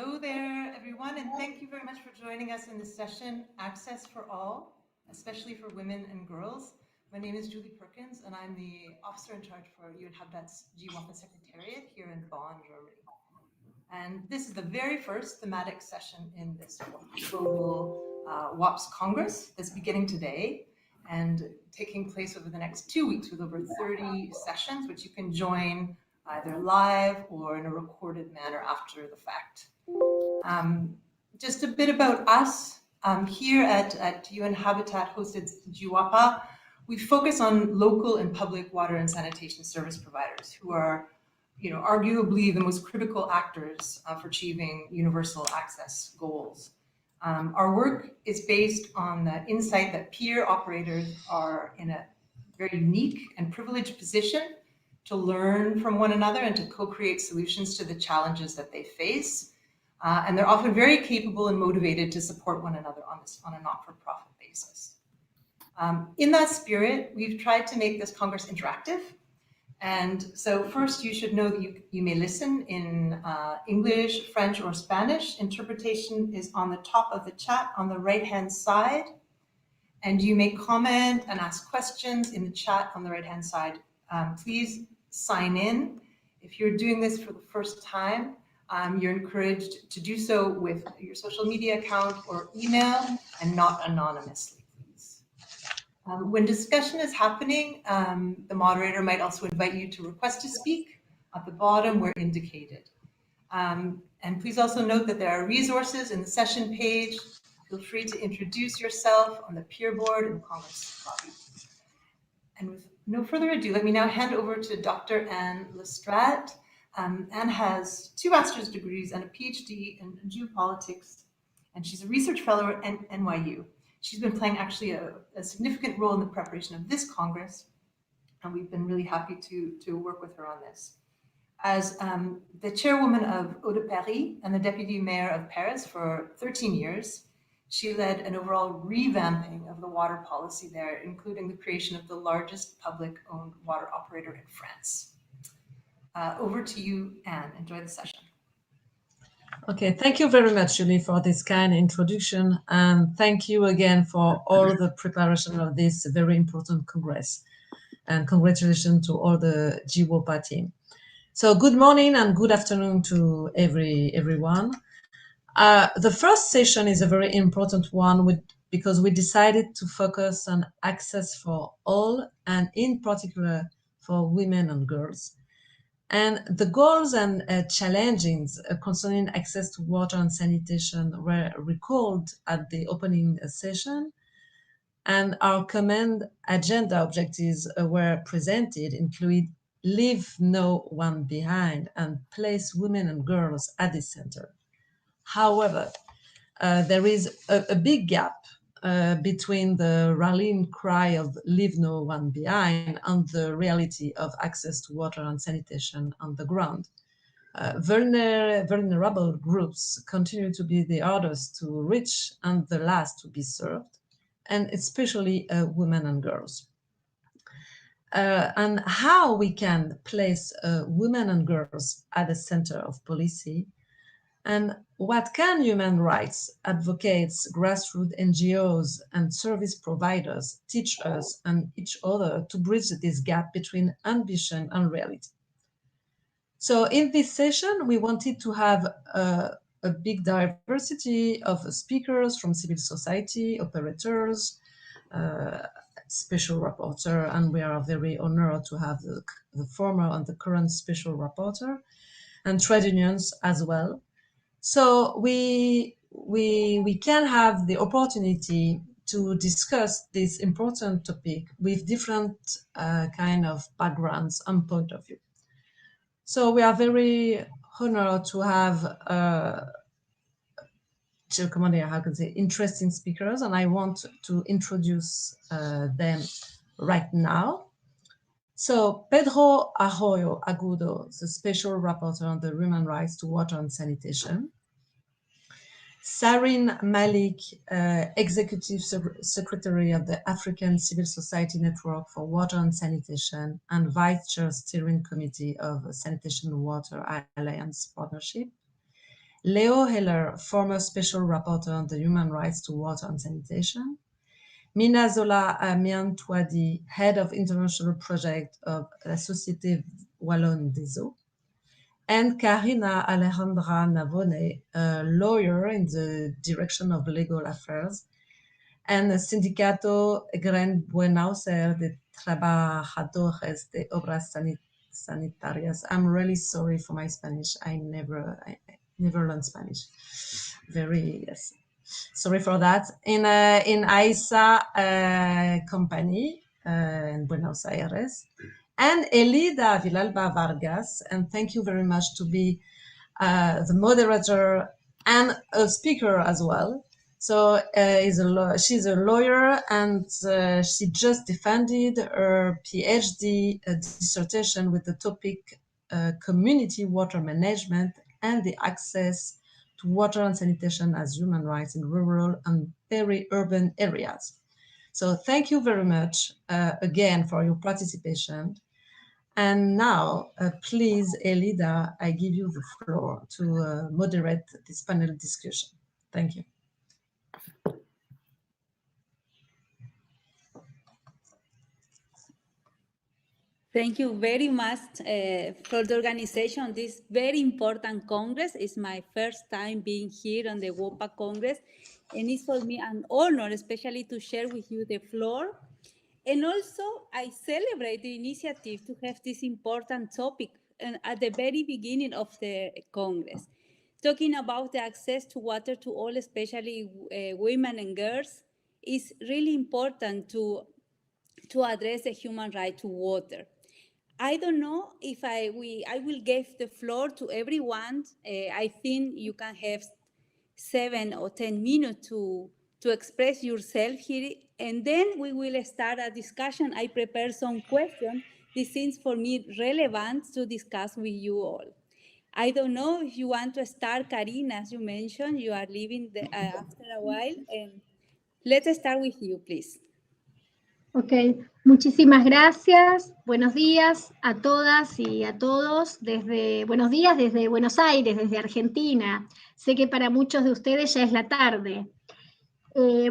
Hello there, everyone, and thank you very much for joining us in this session, Access for All, especially for women and girls. My name is Julie Perkins, and I'm the officer in charge for UN Habitat's GWAPA Secretariat here in Bonn, Germany. And this is the very first thematic session in this global WAPS Congress that's beginning today and taking place over the next 2 weeks with over 30 sessions, which you can join either live or in a recorded manner after the fact. Just a bit about us. Here at UN Habitat hosted GWAPA, we focus on local and public water and sanitation service providers who are arguably the most critical actors for achieving universal access goals. Our work is based on the insight that peer operators are in a very unique and privileged position to learn from one another and to co-create solutions to the challenges that they face. And they're often very capable and motivated to support one another on a not-for-profit basis. In that spirit, we've tried to make this Congress interactive. And so first, you should know that you may listen in English, French, or Spanish. Interpretation is on the top of the chat on the right-hand side. And you may comment and ask questions in the chat on the right-hand side. Please sign in. If you're doing this for the first time, you're encouraged to do so with your social media account or email and not anonymously. When discussion is happening, the moderator might also invite you to request to speak at the bottom where indicated. And please also note that there are resources in the session page. Feel free to introduce yourself on the peer board and Congress lobby. And with no further ado, let me now hand over to Dr. Anne Lestrade. Anne has 2 master's degrees and a PhD in geopolitics, and she's a research fellow at NYU. She's been playing actually a significant role in the preparation of this Congress, and we've been really happy to work with her on this. As the chairwoman of Eau de Paris and the deputy mayor of Paris for 13 years, she led an overall revamping of the water policy there, including the creation of the largest public-owned water operator in France. Over to you, Anne. Enjoy the session. Okay, thank you very much, Julie, for this kind introduction, and thank you again for all the preparation of this very important Congress. And congratulations to all the GWAPA team. So good morning and good afternoon to everyone. The first session is a very important one because we decided to focus on access for all, and in particular for women and girls. And the goals and challenges concerning access to water and sanitation were recalled at the opening session, and our command agenda objectives were presented, include leave no one behind and place women and girls at the center. However, there is a big gap between the rallying cry of leave no one behind and the reality of access to water and sanitation on the ground. Vulnerable groups continue to be the hardest to reach and the last to be served, and especially women and girls. And how we can place women and girls at the center of policy, and what can human rights advocates, grassroots NGOs, and service providers teach us and each other to bridge this gap between ambition and reality? So in this session, we wanted to have a big diversity of speakers from civil society, operators, special rapporteur, and we are very honored to have the former and the current special rapporteur, and trade unions as well. So we can have the opportunity to discuss this important topic with different kind of backgrounds and point of view. So we are very honored to have interesting speakers, and I want to introduce them right now. So Pedro Arroyo Agudo, the Special Rapporteur on the Human Rights to Water and Sanitation. Sarin Malik, Executive Secretary of the African Civil Society Network for Water and Sanitation and Vice Chair Steering Committee of Sanitation Water Alliance Partnership. Leo Heller, former Special Rapporteur on the Human Rights to Water and Sanitation, Mina Zola Amiantouadi, Head of International Project of La Société Wallonne des Eaux, and Karina Alejandra Navone, a lawyer in the Direction of Legal Affairs, and the Sindicato Gran Buenauser de Trabajadores de Obras Sanitarias. I'm really sorry for my Spanish. I never learned Spanish. Yes. Sorry for that. In AISA company in Buenos Aires, and Elida Villalba Vargas. And thank you very much to be the moderator and a speaker as well. So she's a lawyer, and she just defended her PhD dissertation with the topic community water management and the access to water and sanitation as human rights in rural and peri-urban areas. So thank you very much again for your participation. And now, please, Elida, I give you the floor to moderate this panel discussion. Thank you. Thank you very much for the organization of this very important Congress. It's my first time being here on the WOPA Congress, and it's for me an honor, especially to share with you the floor. And also, I celebrate the initiative to have this important topic at the very beginning of the Congress, talking about the access to water to all, especially women and girls, is really important to address the human right to water. I don't know if I will give the floor to everyone. I think you can have 7 or 10 minutes to express yourself here, and then we will start a discussion. I prepared some questions. This seems for me relevant to discuss with you all. I don't know if you want to start, Karina, as you mentioned, you are leaving after a while, and let's start with you, please. Ok, muchísimas gracias. Buenos días a todas y a todos. Buenos días desde Buenos Aires, desde Argentina. Sé que para muchos de ustedes ya es la tarde.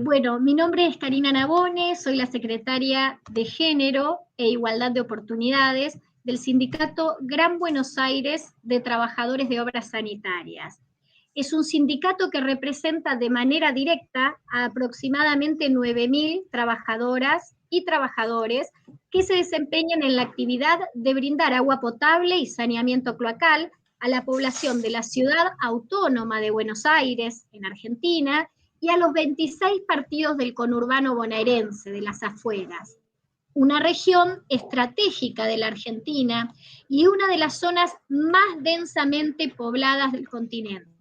Bueno, mi nombre es Karina Navone, soy la secretaria de Género e Igualdad de Oportunidades del Sindicato Gran Buenos Aires de Trabajadores de Obras Sanitarias. Es un sindicato que representa de manera directa a aproximadamente 9.000 trabajadoras y trabajadores que se desempeñan en la actividad de brindar agua potable y saneamiento cloacal a la población de la ciudad autónoma de Buenos Aires, en Argentina, y a los 26 partidos del conurbano bonaerense, de las afueras. Una región estratégica de la Argentina y una de las zonas más densamente pobladas del continente.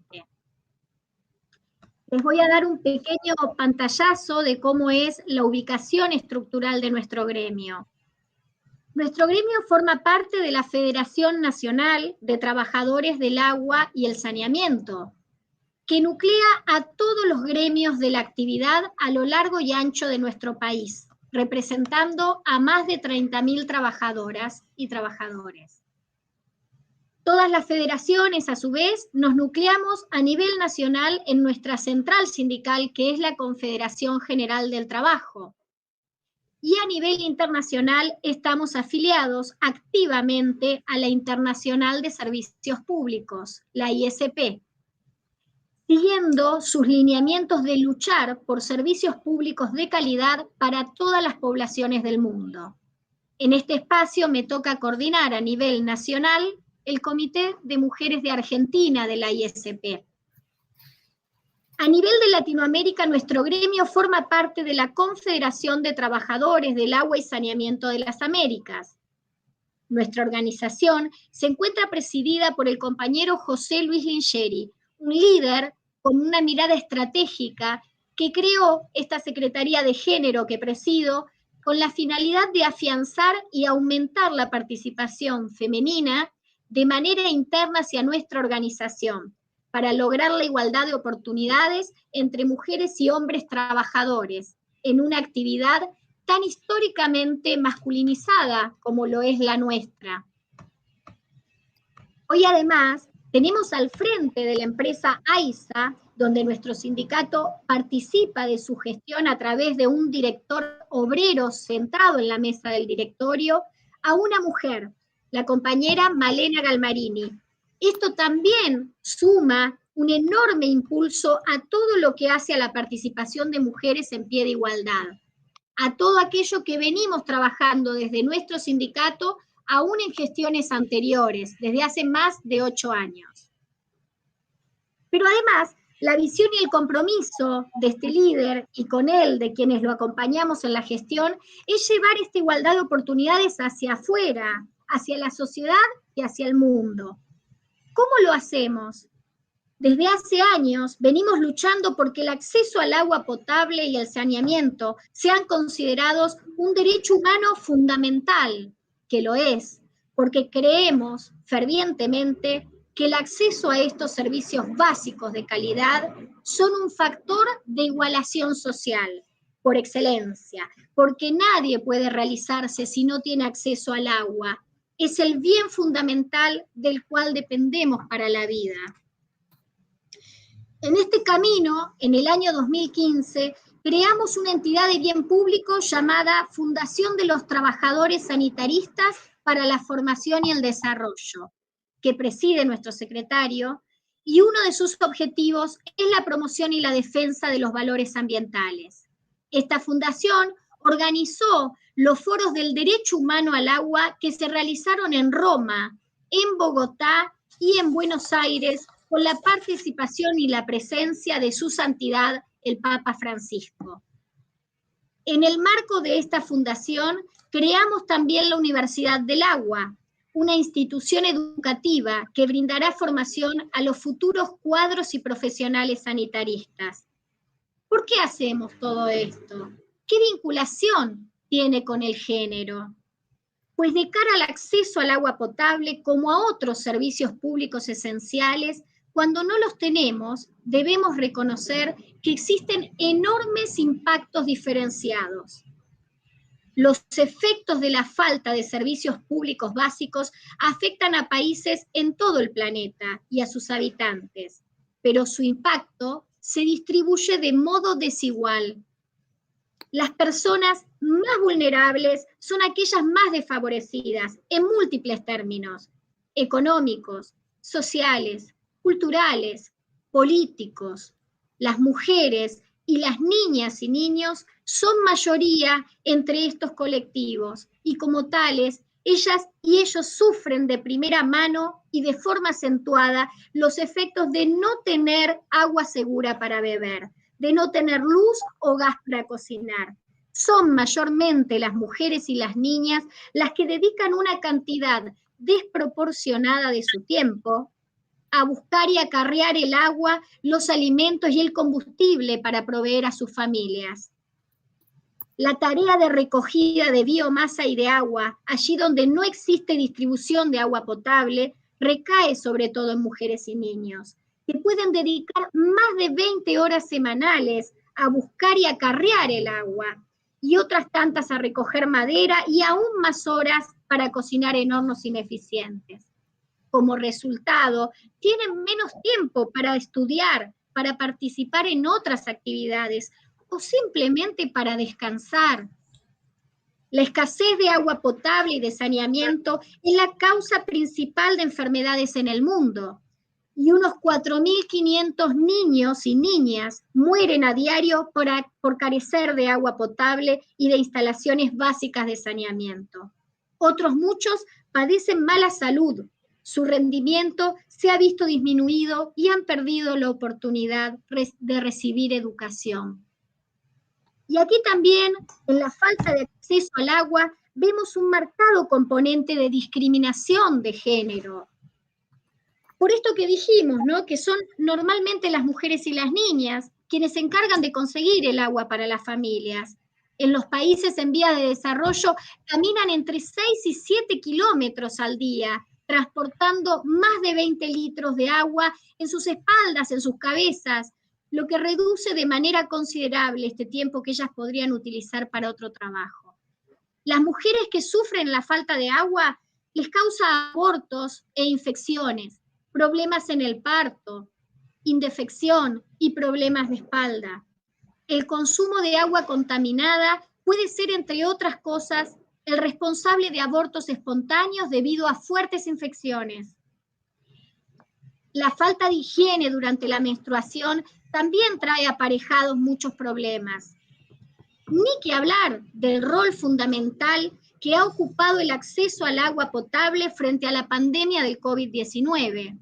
Les voy a dar un pequeño pantallazo de cómo es la ubicación estructural de nuestro gremio. Nuestro gremio forma parte de la Federación Nacional de Trabajadores del Agua y el Saneamiento, que nuclea a todos los gremios de la actividad a lo largo y ancho de nuestro país, representando a más de 30.000 trabajadoras y trabajadores. Todas las federaciones, a su vez, nos nucleamos a nivel nacional en nuestra central sindical, que es la Confederación General del Trabajo. Y a nivel internacional estamos afiliados activamente a la Internacional de Servicios Públicos, la ISP, siguiendo sus lineamientos de luchar por servicios públicos de calidad para todas las poblaciones del mundo. En este espacio me toca coordinar a nivel nacional el Comité de Mujeres de Argentina de la ISP. A nivel de Latinoamérica, nuestro gremio forma parte de la Confederación de Trabajadores del Agua y Saneamiento de las Américas. Nuestra organización se encuentra presidida por el compañero José Luis Lingeri, un líder con una mirada estratégica que creó esta Secretaría de Género que presido con la finalidad de afianzar y aumentar la participación femenina de manera interna hacia nuestra organización, para lograr la igualdad de oportunidades entre mujeres y hombres trabajadores en una actividad tan históricamente masculinizada como lo es la nuestra. Hoy además Tenemos al frente de la empresa AISA, donde nuestro sindicato participa de su gestión a través de un director obrero sentado en la mesa del directorio, a una mujer, la compañera Malena Galmarini. Esto también suma un enorme impulso a todo lo que hace a la participación de mujeres en pie de igualdad, a todo aquello que venimos trabajando desde nuestro sindicato, aún en gestiones anteriores, desde hace más de 8 años. Pero además, la visión y el compromiso de este líder y con él, de quienes lo acompañamos en la gestión, es llevar esta igualdad de oportunidades hacia afuera, hacia la sociedad y hacia el mundo. ¿Cómo lo hacemos? Desde hace años venimos luchando porque el acceso al agua potable y el saneamiento sean considerados un derecho humano fundamental, que lo es, porque creemos fervientemente que el acceso a estos servicios básicos de calidad son un factor de igualación social, por excelencia, porque nadie puede realizarse si no tiene acceso al agua. Es el bien fundamental del cual dependemos para la vida. En este camino, en el año 2015, creamos una entidad de bien público llamada Fundación de los Trabajadores Sanitaristas para la Formación y el Desarrollo, que preside nuestro secretario, y uno de sus objetivos es la promoción y la defensa de los valores ambientales. Esta fundación organizó los foros del derecho humano al agua que se realizaron en Roma, en Bogotá y en Buenos Aires, con la participación y la presencia de su santidad, el Papa Francisco. En el marco de esta fundación, creamos también la Universidad del Agua, una institución educativa que brindará formación a los futuros cuadros y profesionales sanitaristas. ¿Por qué hacemos todo esto? ¿Qué vinculación tiene con el género? Pues de cara al acceso al agua potable, como a otros servicios públicos esenciales, cuando no los tenemos, debemos reconocer que existen enormes impactos diferenciados. Los efectos de la falta de servicios públicos básicos afectan a países en todo el planeta y a sus habitantes, pero su impacto se distribuye de modo desigual. Las personas más vulnerables son aquellas más desfavorecidas en múltiples términos: económicos, sociales, culturales, políticos. Las mujeres y las niñas y niños son mayoría entre estos colectivos y como tales, ellas y ellos sufren de primera mano y de forma acentuada los efectos de no tener agua segura para beber, de no tener luz o gas para cocinar. Son mayormente las mujeres y las niñas las que dedican una cantidad desproporcionada de su tiempo a buscar y acarrear el agua, los alimentos y el combustible para proveer a sus familias. La tarea de recogida de biomasa y de agua, allí donde no existe distribución de agua potable, recae sobre todo en mujeres y niños, que pueden dedicar más de 20 horas semanales a buscar y acarrear el agua, y otras tantas a recoger madera y aún más horas para cocinar en hornos ineficientes. Como resultado, tienen menos tiempo para estudiar, para participar en otras actividades o simplemente para descansar. La escasez de agua potable y de saneamiento es la causa principal de enfermedades en el mundo, y unos 4.500 niños y niñas mueren a diario por carecer de agua potable y de instalaciones básicas de saneamiento. Otros muchos padecen mala salud, su rendimiento se ha visto disminuido y han perdido la oportunidad de recibir educación. Y aquí también, en la falta de acceso al agua, vemos un marcado componente de discriminación de género. Por esto que dijimos, ¿no?, que son normalmente las mujeres y las niñas quienes se encargan de conseguir el agua para las familias. En los países en vía de desarrollo caminan entre 6 y 7 kilómetros al día, transportando más de 20 litros de agua en sus espaldas, en sus cabezas, lo que reduce de manera considerable este tiempo que ellas podrían utilizar para otro trabajo. Las mujeres que sufren la falta de agua les causa abortos e infecciones, problemas en el parto, indefección y problemas de espalda. El consumo de agua contaminada puede ser, entre otras cosas, el responsable de abortos espontáneos debido a fuertes infecciones. La falta de higiene durante la menstruación también trae aparejados muchos problemas. Ni que hablar del rol fundamental que ha ocupado el acceso al agua potable frente a la pandemia del COVID-19.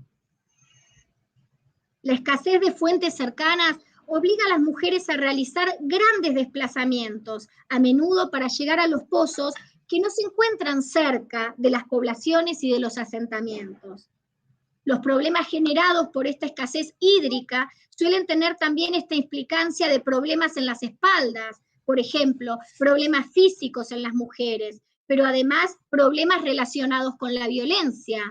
La escasez de fuentes cercanas obliga a las mujeres a realizar grandes desplazamientos, a menudo para llegar a los pozos que no se encuentran cerca de las poblaciones y de los asentamientos. Los problemas generados por esta escasez hídrica suelen tener también esta implicancia de problemas en las espaldas, por ejemplo, problemas físicos en las mujeres, pero además problemas relacionados con la violencia,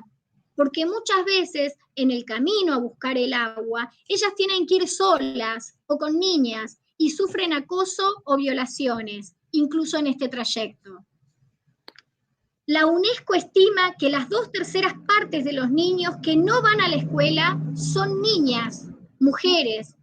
porque muchas veces en el camino a buscar el agua, ellas tienen que ir solas o con niñas y sufren acoso o violaciones, incluso en este trayecto. La UNESCO estima que las 2/3 partes de los niños que no van a la escuela son niñas, mujeres,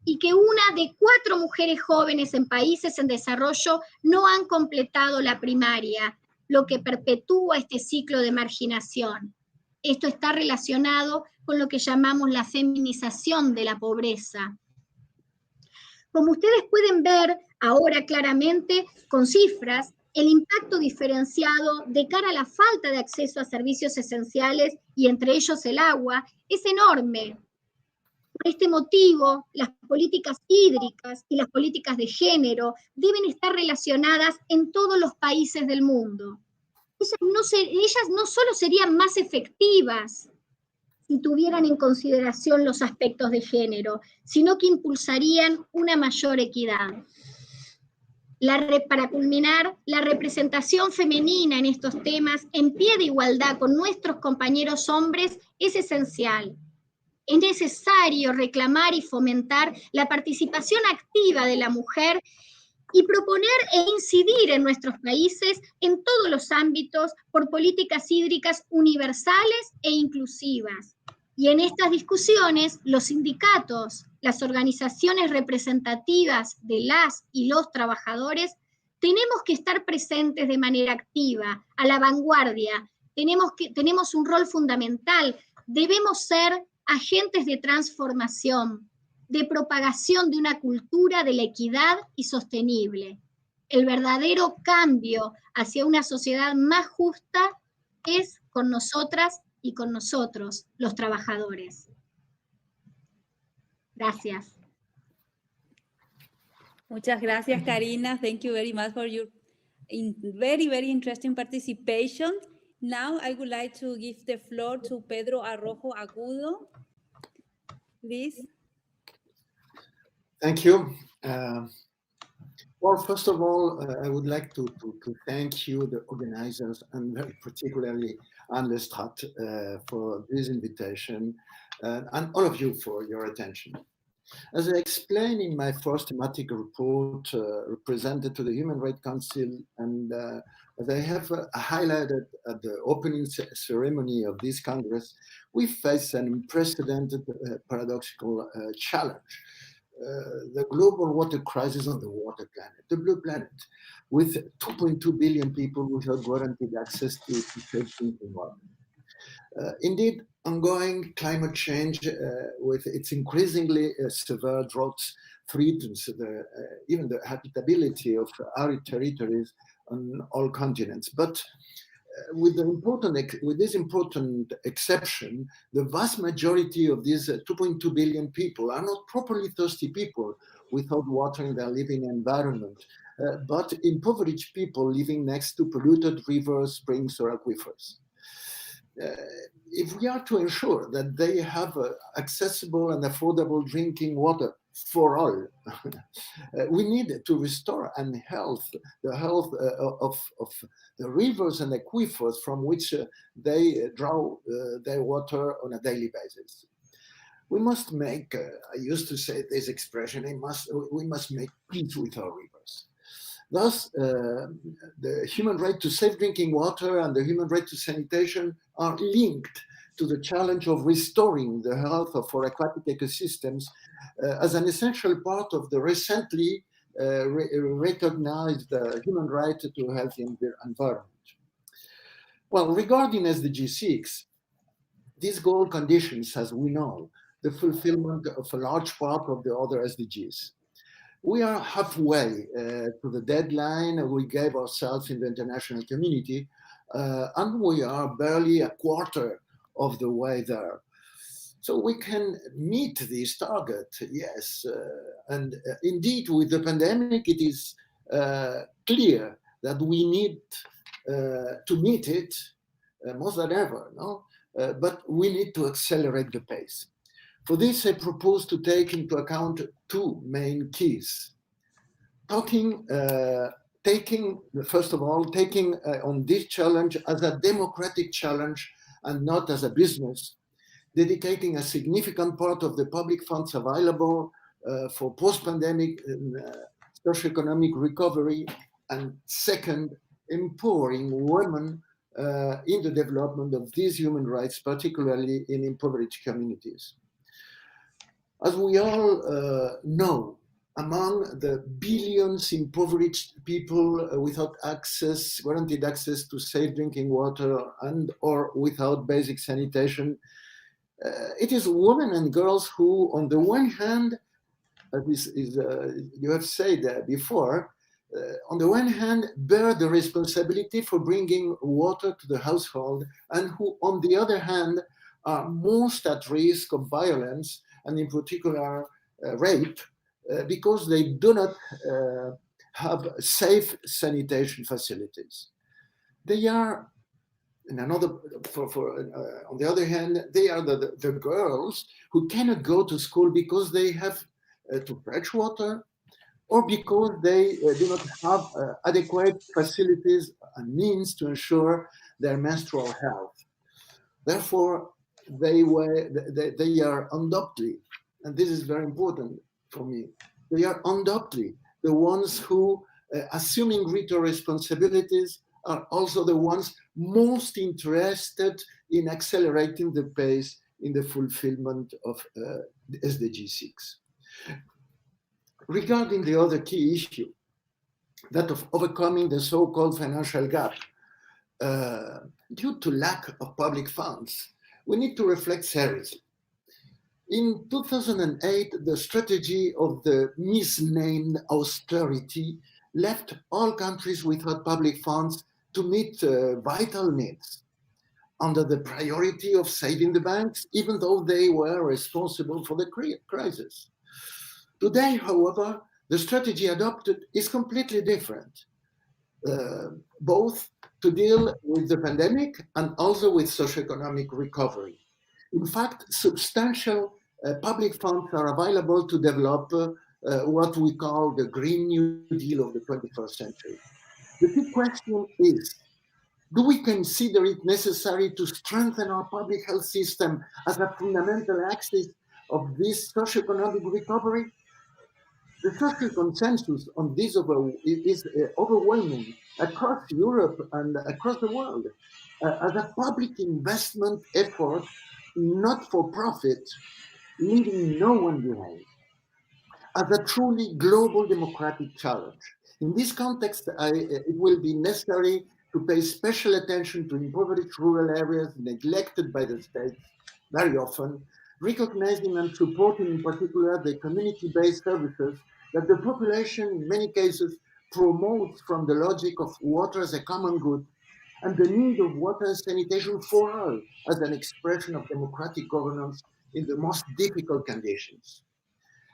y que 1 de 4 mujeres jóvenes en países en desarrollo no han completado la primaria, lo que perpetúa este ciclo de marginación. Esto está relacionado con lo que llamamos la feminización de la pobreza. Como ustedes pueden ver ahora claramente con cifras, el impacto diferenciado de cara a la falta de acceso a servicios esenciales, y entre ellos el agua, es enorme. Por este motivo, las políticas hídricas y las políticas de género deben estar relacionadas en todos los países del mundo. Ellas no solo serían más efectivas si tuvieran en consideración los aspectos de género, sino que impulsarían una mayor equidad. Para culminar, la representación femenina en estos temas, en pie de igualdad con nuestros compañeros hombres, es esencial. Es necesario reclamar y fomentar la participación activa de la mujer y proponer e incidir en nuestros países en todos los ámbitos por políticas hídricas universales e inclusivas. Y en estas discusiones, los sindicatos, las organizaciones representativas de las y los trabajadores, tenemos que estar presentes de manera activa, a la vanguardia. Tenemos un rol fundamental. Debemos ser agentes de transformación, de propagación de una cultura de la equidad y sostenible. El verdadero cambio hacia una sociedad más justa es con nosotras y con nosotros, los trabajadores. Gracias. Muchas gracias, Karina. Thank you very much for your very, very interesting participation. Now I would like to give the floor to Pedro Arrojo Agudo. Please. Thank you. Well, first of all, I would like to thank you, the organizers, and very particularly Anne Lestrade for this invitation, and all of you for your attention. As I explained in my first thematic report presented to the Human Rights Council, and as I have highlighted at the opening ceremony of this Congress, we face an unprecedented paradoxical challenge. The global water crisis on the water planet, the blue planet, with 2.2 billion people without guaranteed access to safe drinking water. Indeed, ongoing climate change with its increasingly severe droughts threatens even the habitability of our territories on all continents. But with this important exception, the vast majority of these 2.2 billion people are not properly thirsty people without water in their living environment, but impoverished people living next to polluted rivers, springs, or aquifers. If we are to ensure that they have accessible and affordable drinking water for all, we need to restore the health of the rivers and aquifers from which they draw their water on a daily basis. We must make, I used to say this expression, we must make peace with our rivers. Thus, the human right to safe drinking water and the human right to sanitation are linked to the challenge of restoring the health of our aquatic ecosystems as an essential part of the recently recognized human right to a healthy environment. Well, regarding SDG 6, these goal conditions, as we know, the fulfillment of a large part of the other SDGs. We are halfway to the deadline we gave ourselves in the international community, and we are barely a quarter of the way there. So we can meet this target, yes. And indeed, with the pandemic, it is clear that we need to meet it more than ever, no? But we need to accelerate the pace. For this, I propose to take into account two main keys. First of all, taking on this challenge as a democratic challenge and not as a business, dedicating a significant part of the public funds available for post-pandemic socioeconomic recovery, and second, empowering women in the development of these human rights, particularly in impoverished communities. As we all know, among the billions impoverished people without access, guaranteed access to safe drinking water and or without basic sanitation, it is women and girls who, on the one hand, you have said before, on the one hand, bear the responsibility for bringing water to the household, and who, on the other hand, are most at risk of violence, and in particular rape, because they do not have safe sanitation facilities. They are, on the other hand, they are the girls who cannot go to school because they have to fetch water, or because they do not have adequate facilities and means to ensure their menstrual health. Therefore, they are undoubtedly, and this is very important for me, they are undoubtedly the ones who, assuming greater responsibilities, are also the ones most interested in accelerating the pace in the fulfillment of SDG 6. Regarding the other key issue, that of overcoming the so-called financial gap, due to lack of public funds, we need to reflect seriously. In 2008, the strategy of the misnamed austerity left all countries without public funds to meet vital needs, under the priority of saving the banks, even though they were responsible for the crisis. Today, however, the strategy adopted is completely different, both to deal with the pandemic and also with socioeconomic recovery. In fact, substantial public funds are available to develop what we call the Green New Deal of the 21st century. The key question is, do we consider it necessary to strengthen our public health system as a fundamental axis of this socioeconomic recovery? The social consensus on this is overwhelming across Europe and across the world as a public investment effort, not for profit, leaving no one behind, as a truly global democratic challenge. In this context, it will be necessary to pay special attention to impoverished rural areas neglected by the state very often, recognizing and supporting in particular the community-based services that the population in many cases promotes from the logic of water as a common good and the need of water and sanitation for all as an expression of democratic governance in the most difficult conditions.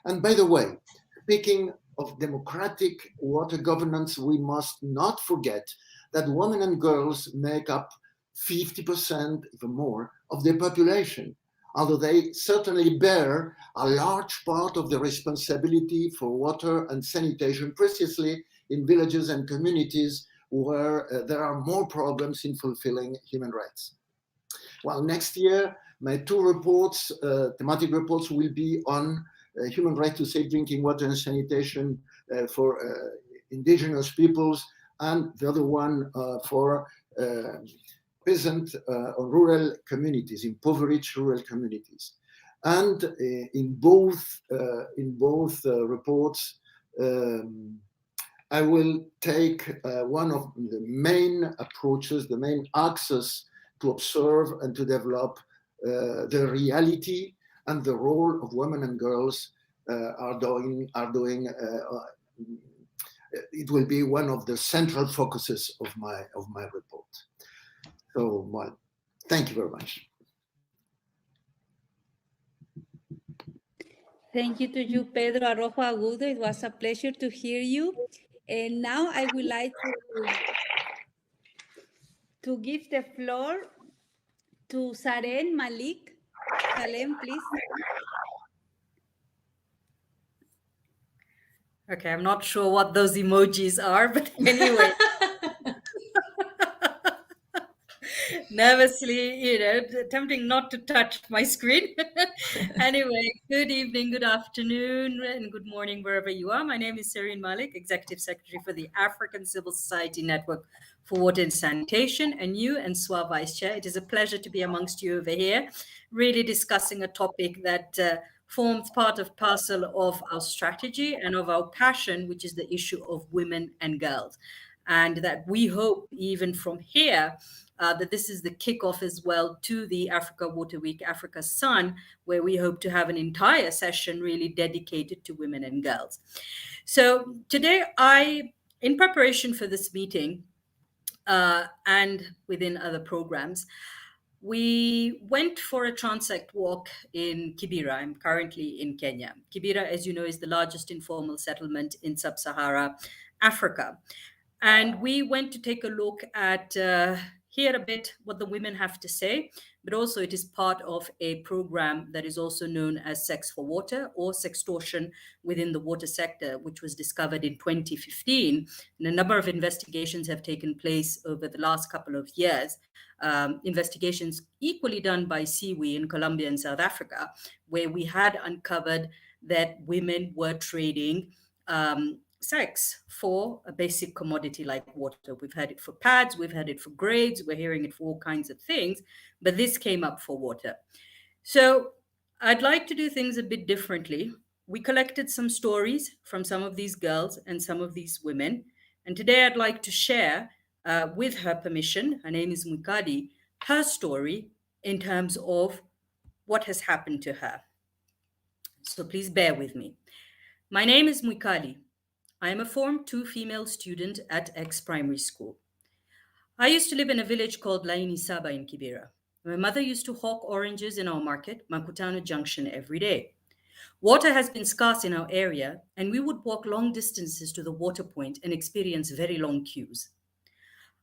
And by the way, speaking of democratic water governance, we must not forget that women and girls make up 50%, even more, of the population, although they certainly bear a large part of the responsibility for water and sanitation, precisely in villages and communities where there are more problems in fulfilling human rights. Well, next year, my two reports, thematic reports, will be on human right to safe drinking water and sanitation for indigenous peoples, and the other one for peasant or rural communities, impoverished rural communities. And in both reports, I will take one of the main approaches, the main axes to observe and to develop the reality and the role of women and girls are doing. It will be one of the central focuses of my report. So, well, thank you very much. Thank you to you, Pedro Arrojo Agudo. It was a pleasure to hear you. And now I would like to give the floor to Saren Malik. Salem, please. Okay, I'm not sure what those emojis are, but anyway. Nervously, attempting not to touch my screen. Anyway, good evening, good afternoon, and good morning, wherever you are. My name is Saren Malik, Executive Secretary for the African Civil Society Network for Water and Sanitation, and you and SWA Vice Chair. It is a pleasure to be amongst you over here, really discussing a topic that forms part of parcel of our strategy and of our passion, which is the issue of women and girls. And that we hope even from here, that this is the kickoff as well to the Africa Water Week, Africa Sun, where we hope to have an entire session really dedicated to women and girls. So today in preparation for this meeting and within other programs, we went for a transect walk in Kibera. I'm currently in Kenya. Kibera, as you know, is the largest informal settlement in sub-Sahara Africa. And we went to take a look at hear a bit what the women have to say, but also it is part of a program that is also known as Sex for Water or Sextortion within the water sector, which was discovered in 2015. And a number of investigations have taken place over the last couple of years. Investigations equally done by SIWI in Colombia and South Africa, where we had uncovered that women were trading sex for a basic commodity like water. We've had it for pads, we've had it for grades, we're hearing it for all kinds of things, but this came up for water. So I'd like to do things a bit differently. We collected some stories from some of these girls and some of these women, and today I'd like to share, with her permission, her name is Mwikali, her story in terms of what has happened to her. So please bear with me. My name is Mwikali. I am a Form 2 female student at X Primary School. I used to live in a village called Laini Saba in Kibera. My mother used to hawk oranges in our market, Makutano Junction, every day. Water has been scarce in our area, and we would walk long distances to the water point and experience very long queues.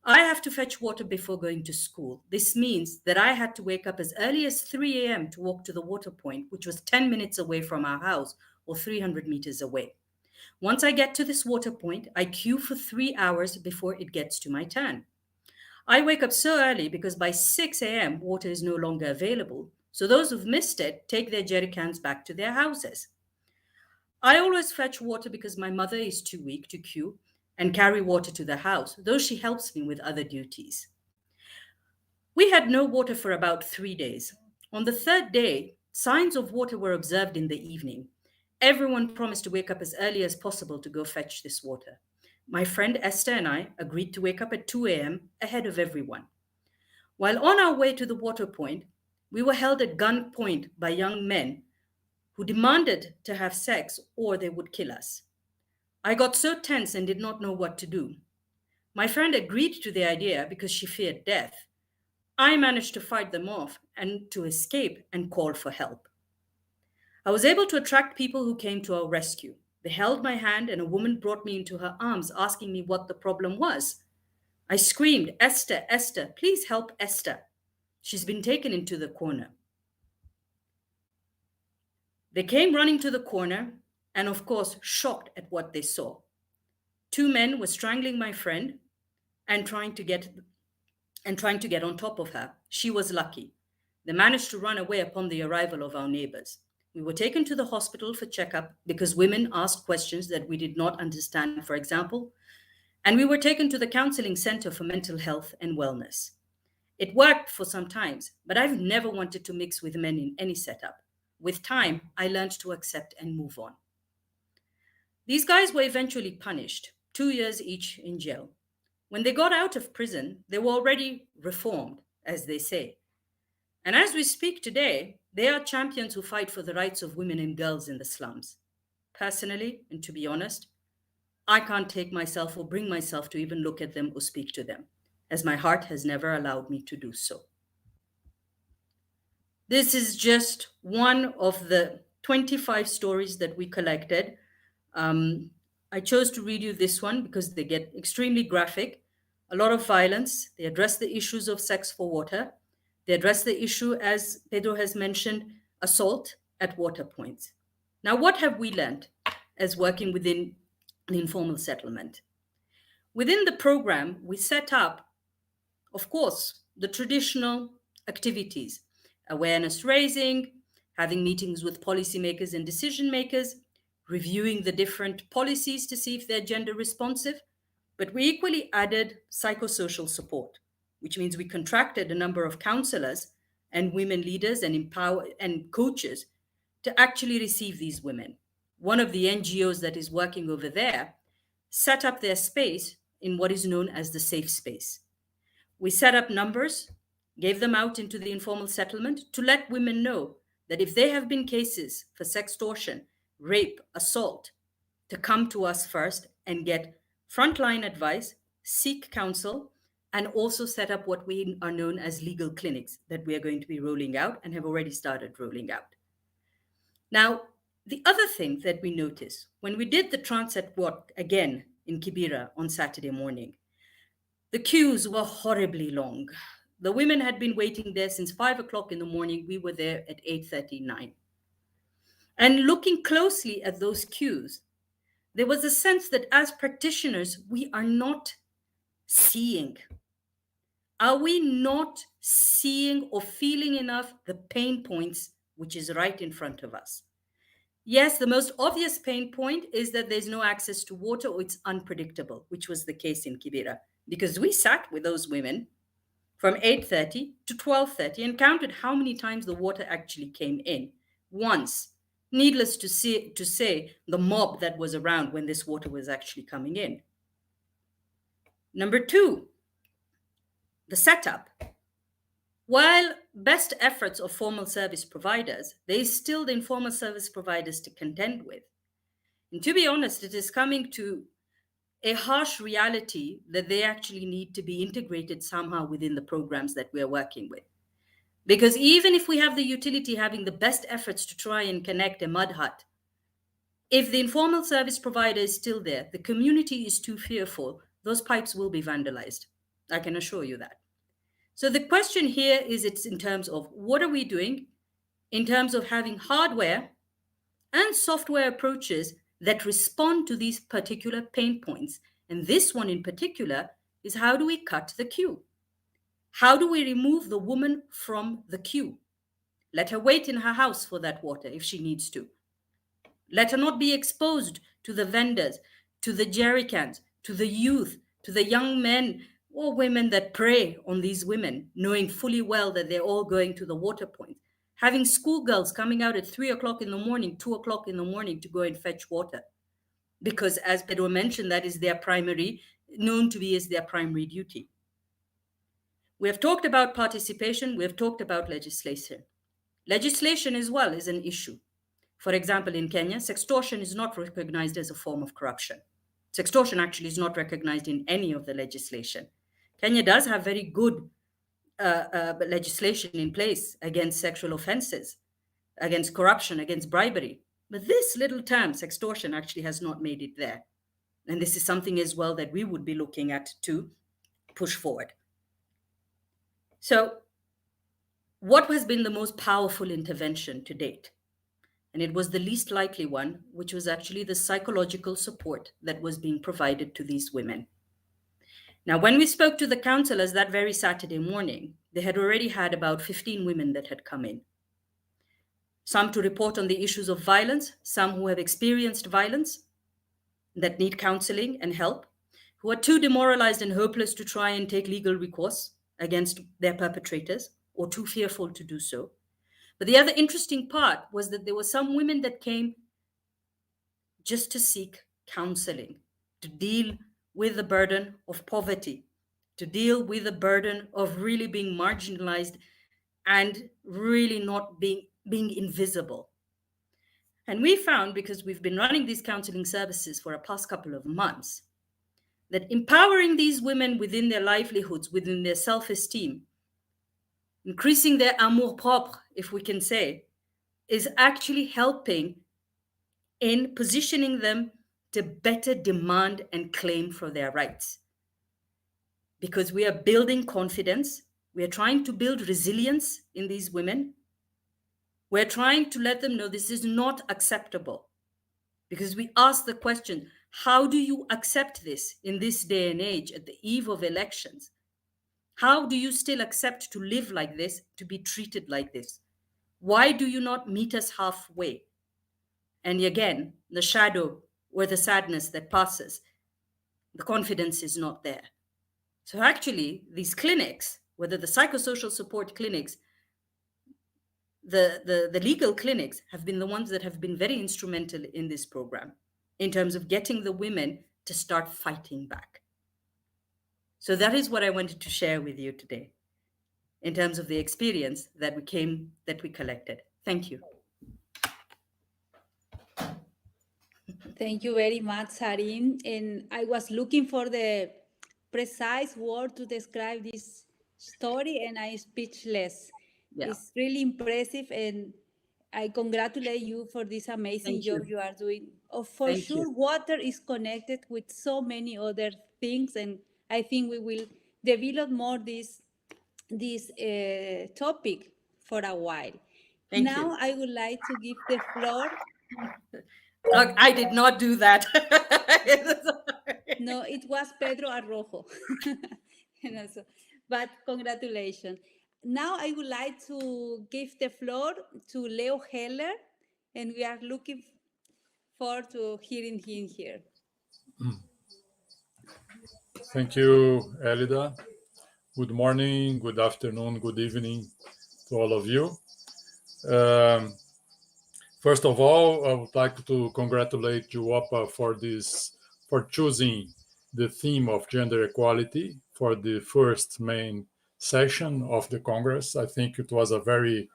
I have to fetch water before going to school. This means that I had to wake up as early as 3 a.m. to walk to the water point, which was 10 minutes away from our house or 300 meters away. Once I get to this water point, I queue for 3 hours before it gets to my turn. I wake up so early because by 6 a.m. water is no longer available. So those who've missed it take their jerry cans back to their houses. I always fetch water because my mother is too weak to queue and carry water to the house, though she helps me with other duties. We had no water for about 3 days. On the third day, signs of water were observed in the evening. Everyone promised to wake up as early as possible to go fetch this water. My friend Esther and I agreed to wake up at 2 a.m. ahead of everyone. While on our way to the water point, we were held at gunpoint by young men who demanded to have sex or they would kill us. I got so tense and did not know what to do. My friend agreed to the idea because she feared death. I managed to fight them off and to escape and call for help. I was able to attract people who came to our rescue. They held my hand and a woman brought me into her arms, asking me what the problem was. I screamed, "Esther, Esther, please help Esther. She's been taken into the corner." They came running to the corner and, of course, shocked at what they saw. 2 men were strangling my friend and trying to get on top of her. She was lucky. They managed to run away upon the arrival of our neighbors. We were taken to the hospital for checkup because women asked questions that we did not understand, for example, and we were taken to the counseling center for mental health and wellness. It worked for some times, but I've never wanted to mix with men in any setup. With time, I learned to accept and move on. These guys were eventually punished, 2 years each in jail. When they got out of prison, they were already reformed, as they say. And as we speak today, they are champions who fight for the rights of women and girls in the slums. Personally, and to be honest, I can't take myself or bring myself to even look at them or speak to them, as my heart has never allowed me to do so. This is just one of the 25 stories that we collected. I chose to read you this one because they get extremely graphic, a lot of violence. They address the issues of sex for water. They address the issue, as Pedro has mentioned, assault at water points. Now, what have we learned as working within an informal settlement? Within the program, we set up, of course, the traditional activities, awareness raising, having meetings with policymakers and decision makers, reviewing the different policies to see if they're gender responsive, but we equally added psychosocial support, which means we contracted a number of counselors and women leaders and coaches to actually receive these women. One of the NGOs that is working over there set up their space in what is known as the safe space. We set up numbers, gave them out into the informal settlement to let women know that if they have been cases for sextortion, rape, assault, to come to us first and get frontline advice, seek counsel, and also set up what we are known as legal clinics that we are going to be rolling out and have already started rolling out. Now, the other thing that we noticed when we did the Transat walk again in Kibera on Saturday morning, the queues were horribly long. The women had been waiting there since 5 o'clock in the morning. We were there at 8:39. And looking closely at those queues, there was a sense that as practitioners, we are not seeing. Are we not seeing or feeling enough the pain points which is right in front of us? Yes, the most obvious pain point is that there's no access to water or it's unpredictable, which was the case in Kibera, because we sat with those women from 8:30 to 12:30 and counted how many times the water actually came in. Once. Needless to say, the mob that was around when this water was actually coming in. Number two, the setup. While best efforts of formal service providers, there is still the informal service providers to contend with. And to be honest, it is coming to a harsh reality that they actually need to be integrated somehow within the programs that we are working with. Because even if we have the utility having the best efforts to try and connect a mud hut, if the informal service provider is still there, the community is too fearful, those pipes will be vandalized. I can assure you that. So the question here is, it's in terms of what are we doing in terms of having hardware and software approaches that respond to these particular pain points. And this one in particular is, how do we cut the queue? How do we remove the woman from the queue? Let her wait in her house for that water if she needs to. Let her not be exposed to the vendors, to the jerry cans, to the youth, to the young men or women that prey on these women, knowing fully well that they're all going to the water point. Having schoolgirls coming out at 3 o'clock in the morning, 2 o'clock in the morning to go and fetch water. Because as Pedro mentioned, that is known to be as their primary duty. We have talked about participation. We have talked about legislation. Legislation as well is an issue. For example, in Kenya, sextortion is not recognized as a form of corruption. Sextortion actually is not recognized in any of the legislation. Kenya does have very good legislation in place against sexual offenses, against corruption, against bribery. But this little term, sextortion, actually has not made it there. And this is something as well that we would be looking at to push forward. So what has been the most powerful intervention to date? And it was the least likely one, which was actually the psychological support that was being provided to these women. Now, when we spoke to the counselors that very Saturday morning, they had already had about 15 women that had come in. Some to report on the issues of violence, some who have experienced violence that need counseling and help, who are too demoralized and hopeless to try and take legal recourse, against their perpetrators or too fearful to do so. But the other interesting part was that there were some women that came just to seek counseling, to deal with the burden of poverty, to deal with the burden of really being marginalized and really not being invisible. And we found, because we've been running these counseling services for the past couple of months, that empowering these women within their livelihoods, within their self-esteem, increasing their amour propre, if we can say, is actually helping in positioning them to better demand and claim for their rights. Because we are building confidence, we are trying to build resilience in these women. We're trying to let them know this is not acceptable. Because we ask the question, how do you accept this in this day and age at the eve of elections? How do you still accept to live like this, to be treated like this? Why do you not meet us halfway? And again, the shadow or the sadness that passes, the confidence is not there. So actually, these clinics, whether the psychosocial support clinics, the legal clinics, have been the ones that have been very instrumental in this program in terms of getting the women to start fighting back. So that is what I wanted to share with you today in terms of the experience that we collected. Thank you. Thank you very much, Sarin. And I was looking for the precise word to describe this story, and I'm speechless. Yeah. It's really impressive, and I congratulate you for this amazing Thank job you. you are doing. Oh, for Thank sure, you. water is connected with so many other things, and I think we will develop more this topic for a while. Thank Now you. I would like to give the floor. Look, I did not do that. No, it was Pedro Arrojo. And also, but congratulations. Now I would like to give the floor to Leo Heller, and we are looking forward to hearing him here. Thank you, Elida. Good morning, good afternoon, good evening to all of you. First of all, I would like to congratulate GWOPA for choosing the theme of gender equality for the first main session of the Congress. I think it was a very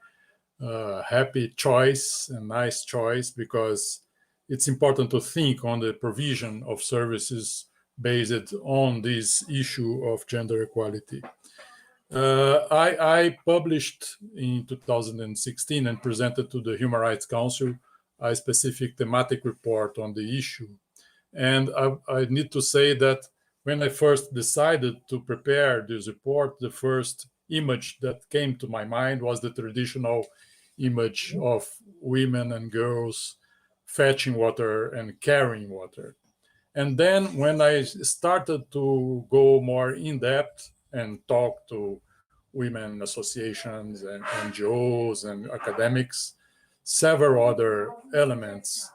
happy choice and nice choice, because it's important to think on the provision of services based on this issue of gender equality. I published in 2016 and presented to the Human Rights Council a specific thematic report on the issue. And I need to say that when I first decided to prepare this report, the first image that came to my mind was the traditional image of women and girls fetching water and carrying water. And then when I started to go more in depth and talk to women associations and NGOs and academics, several other elements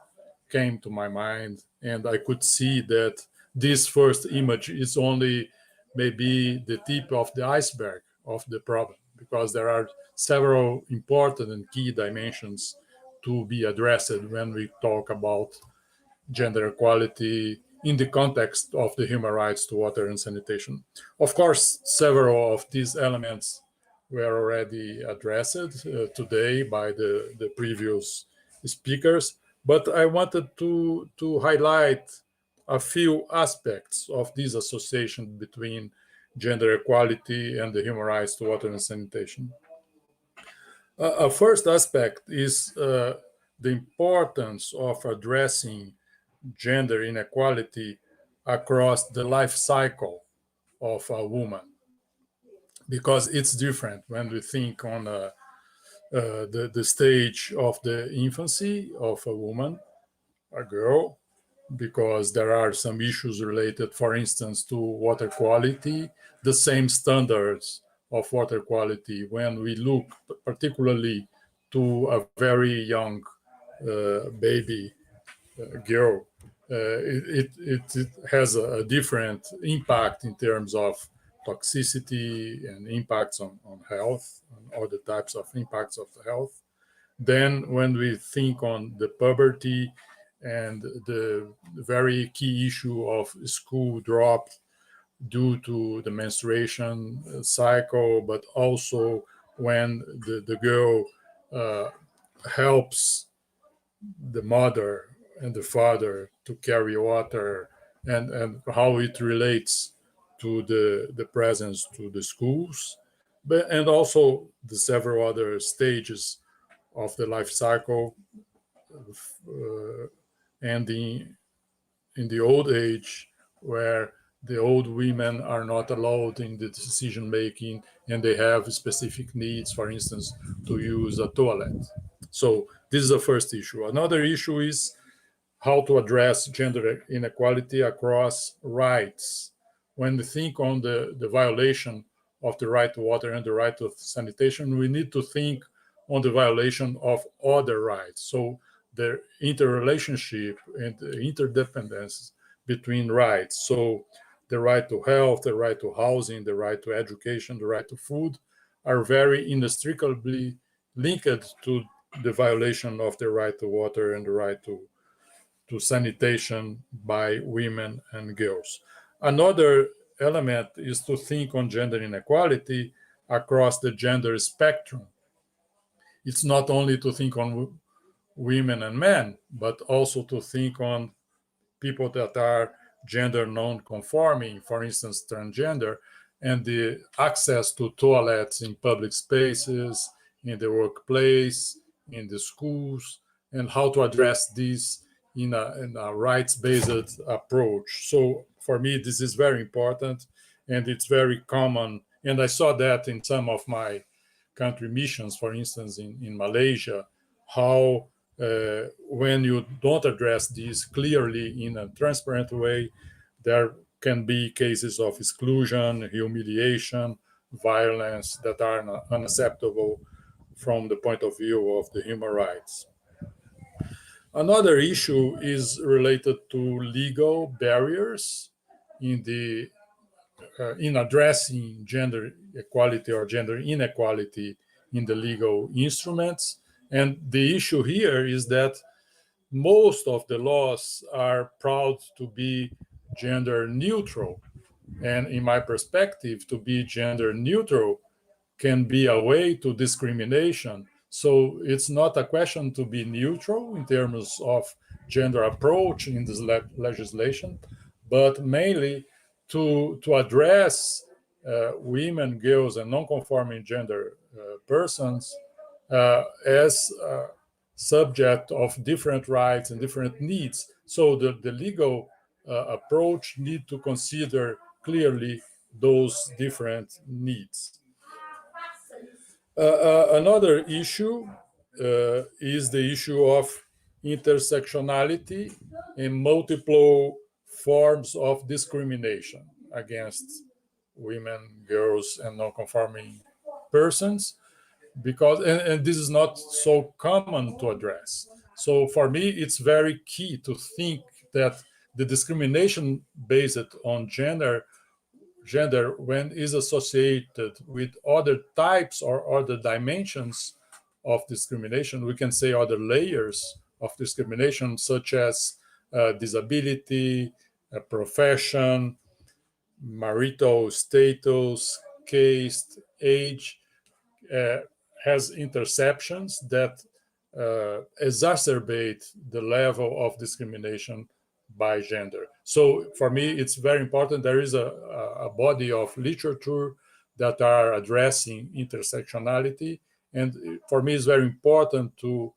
came to my mind, and I could see that this first image is only maybe the tip of the iceberg of the problem, because there are several important and key dimensions to be addressed when we talk about gender equality in the context of the human rights to water and sanitation. Of course, several of these elements were already addressed today by the previous speakers, but I wanted to highlight a few aspects of this association between gender equality and the human rights to water and sanitation. A first aspect is the importance of addressing gender inequality across the life cycle of a woman, because it's different when we think on the stage of the infancy of a woman, a girl, because there are some issues related, for instance, to water quality, the same standards of water quality when we look particularly to a very young baby girl. It has a different impact in terms of toxicity and impacts on health, and other types of impacts of health. Then when we think on the puberty and the very key issue of school drop due to the menstruation cycle, but also when the girl helps the mother and the father to carry water, and how it relates to the presence to the schools, but and also the several other stages of the life cycle, and in the old age, where the old women are not allowed in the decision making and they have specific needs, for instance, to use a toilet. So this is the first issue. Another issue is how to address gender inequality across rights. When we think on the violation of the right to water and the right to sanitation, we need to think on the violation of other rights. So the interrelationship and the interdependence between rights. So the right to health, the right to housing, the right to education, the right to food are very inextricably linked to the violation of the right to water and the right to sanitation by women and girls. Another element is to think on gender inequality across the gender spectrum. It's not only to think on women and men, but also to think on people that are gender non-conforming, for instance, transgender, and the access to toilets in public spaces, in the workplace, in the schools, and how to address this in a rights-based approach. So for me, this is very important, and it's very common. And I saw that in some of my country missions, for instance, in Malaysia, how when you don't address this clearly in a transparent way, there can be cases of exclusion, humiliation, violence that are unacceptable from the point of view of the human rights. Another issue is related to legal barriers in addressing gender equality or gender inequality in the legal instruments. And the issue here is that most of the laws are proud to be gender neutral. And in my perspective, to be gender neutral can be a way to discrimination. So it's not a question to be neutral in terms of gender approach in this legislation, but mainly to address women, girls, and non-conforming gender persons as subject of different rights and different needs. So the legal approach need to consider clearly those different needs. Another issue is the issue of intersectionality and multiple forms of discrimination against women, girls, and non-conforming persons, because and this is not so common to address. So for me, it's very key to think that the discrimination based on gender when is associated with other types or other dimensions of discrimination, we can say other layers of discrimination, such as disability, profession, marital status, caste, age, has interceptions that exacerbate the level of discrimination by gender. So for me, it's very important. There is a body of literature that are addressing intersectionality. And for me, it's very important to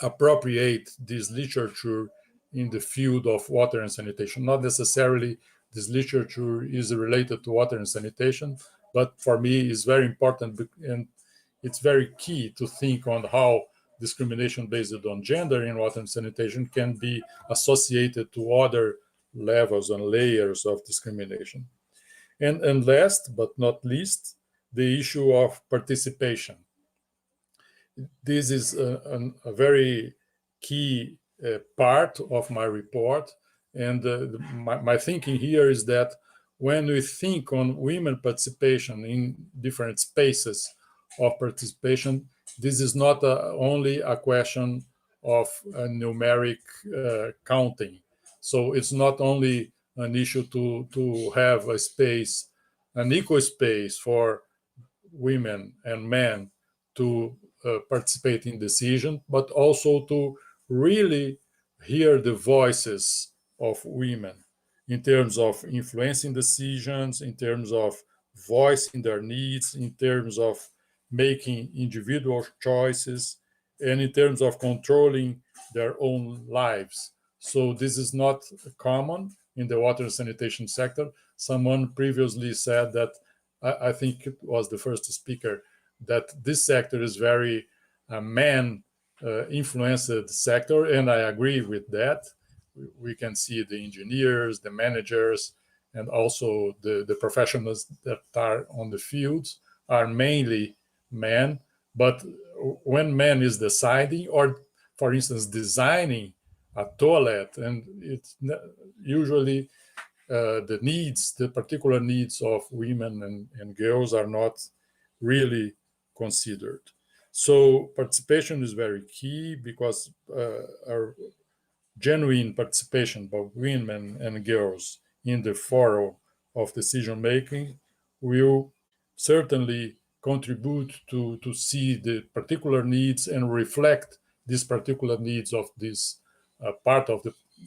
appropriate this literature in the field of water and sanitation. Not necessarily this literature is related to water and sanitation, but for me, it's very important, and it's very key to think on how discrimination based on gender in water and sanitation can be associated to other levels and layers of discrimination. And last but not least, the issue of participation. This is a very key part of my report. And my thinking here is that when we think on women participation in different spaces of participation, this is not only a question of numeric counting. So it's not only an issue to have a space, an equal space for women and men to participate in decision, but also to really hear the voices of women in terms of influencing decisions, in terms of voicing their needs, in terms of making individual choices, and in terms of controlling their own lives. So this is not common in the water and sanitation sector. Someone previously said that, I think it was the first speaker, that this sector is very man influenced sector, and I agree with that. We can see the engineers, the managers, and also the professionals that are on the fields are mainly men. But when man is deciding, or for instance, designing a toilet, and it's usually the particular needs of women and girls are not really considered. So participation is very key, because our genuine participation by women and girls in the forum of decision making will certainly contribute to see the particular needs and reflect these particular needs of this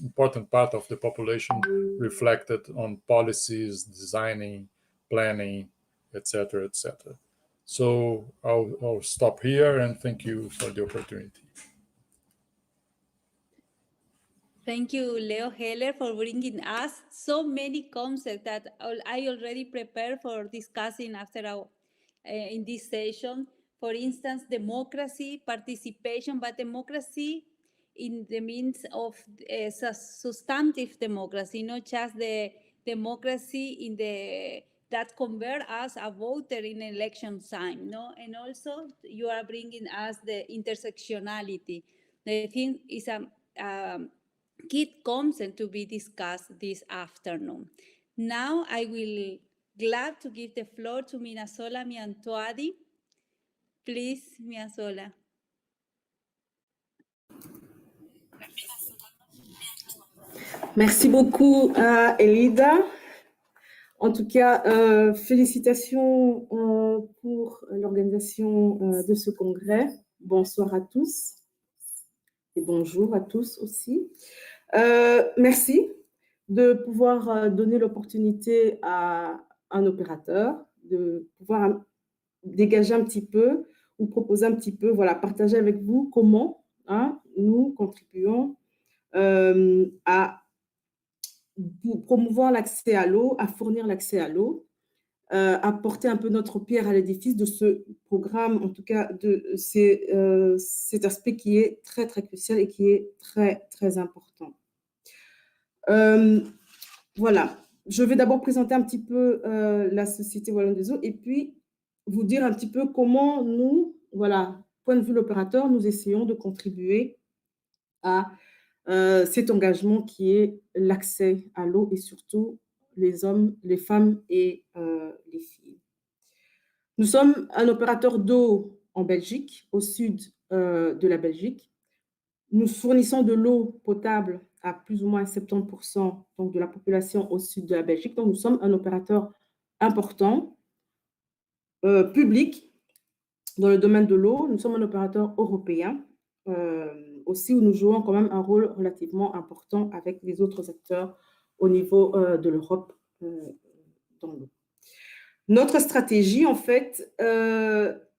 important part of the population reflected on policies, designing, planning, etc., etc. So I'll stop here, and thank you for the opportunity. Thank you, Leo Heller, for bringing us so many concepts that I already prepared for discussing after in this session. For instance, democracy, participation, but democracy in the means of substantive democracy, not just the democracy in the that convert us a voter in election time, no? And also you are bringing us the intersectionality. The thing is a key concept to be discussed this afternoon. Now I will glad to give the floor to Minasola Miantoadi. Please, Minasola. Merci beaucoup à Elida. En tout cas, félicitations pour l'organisation de ce congrès. Bonsoir à tous et bonjour à tous aussi. Merci de pouvoir donner l'opportunité à un opérateur de pouvoir dégager un petit peu ou proposer un petit peu, voilà, partager avec vous comment nous contribuons à promouvoir l'accès à l'eau, à fournir l'accès à l'eau, apporter un peu notre pierre à l'édifice de ce programme, en tout cas de cet aspect qui est très, très crucial et qui est très, très important. Voilà, je vais d'abord présenter un petit peu la Société Wallonne des Eaux et puis vous dire un petit peu comment nous, voilà, point de vue l'opérateur, nous essayons de contribuer à cet engagement qui est l'accès à l'eau et surtout les hommes, les femmes et les filles. Nous sommes un opérateur d'eau en Belgique, au sud de la Belgique. Nous fournissons de l'eau potable à plus ou moins 70% donc, de la population au sud de la Belgique. Donc, nous sommes un opérateur important, public, dans le domaine de l'eau. Nous sommes un opérateur européen, aussi où nous jouons quand même un rôle relativement important avec les autres acteurs au niveau de l'Europe dans l'eau. Notre stratégie, en fait,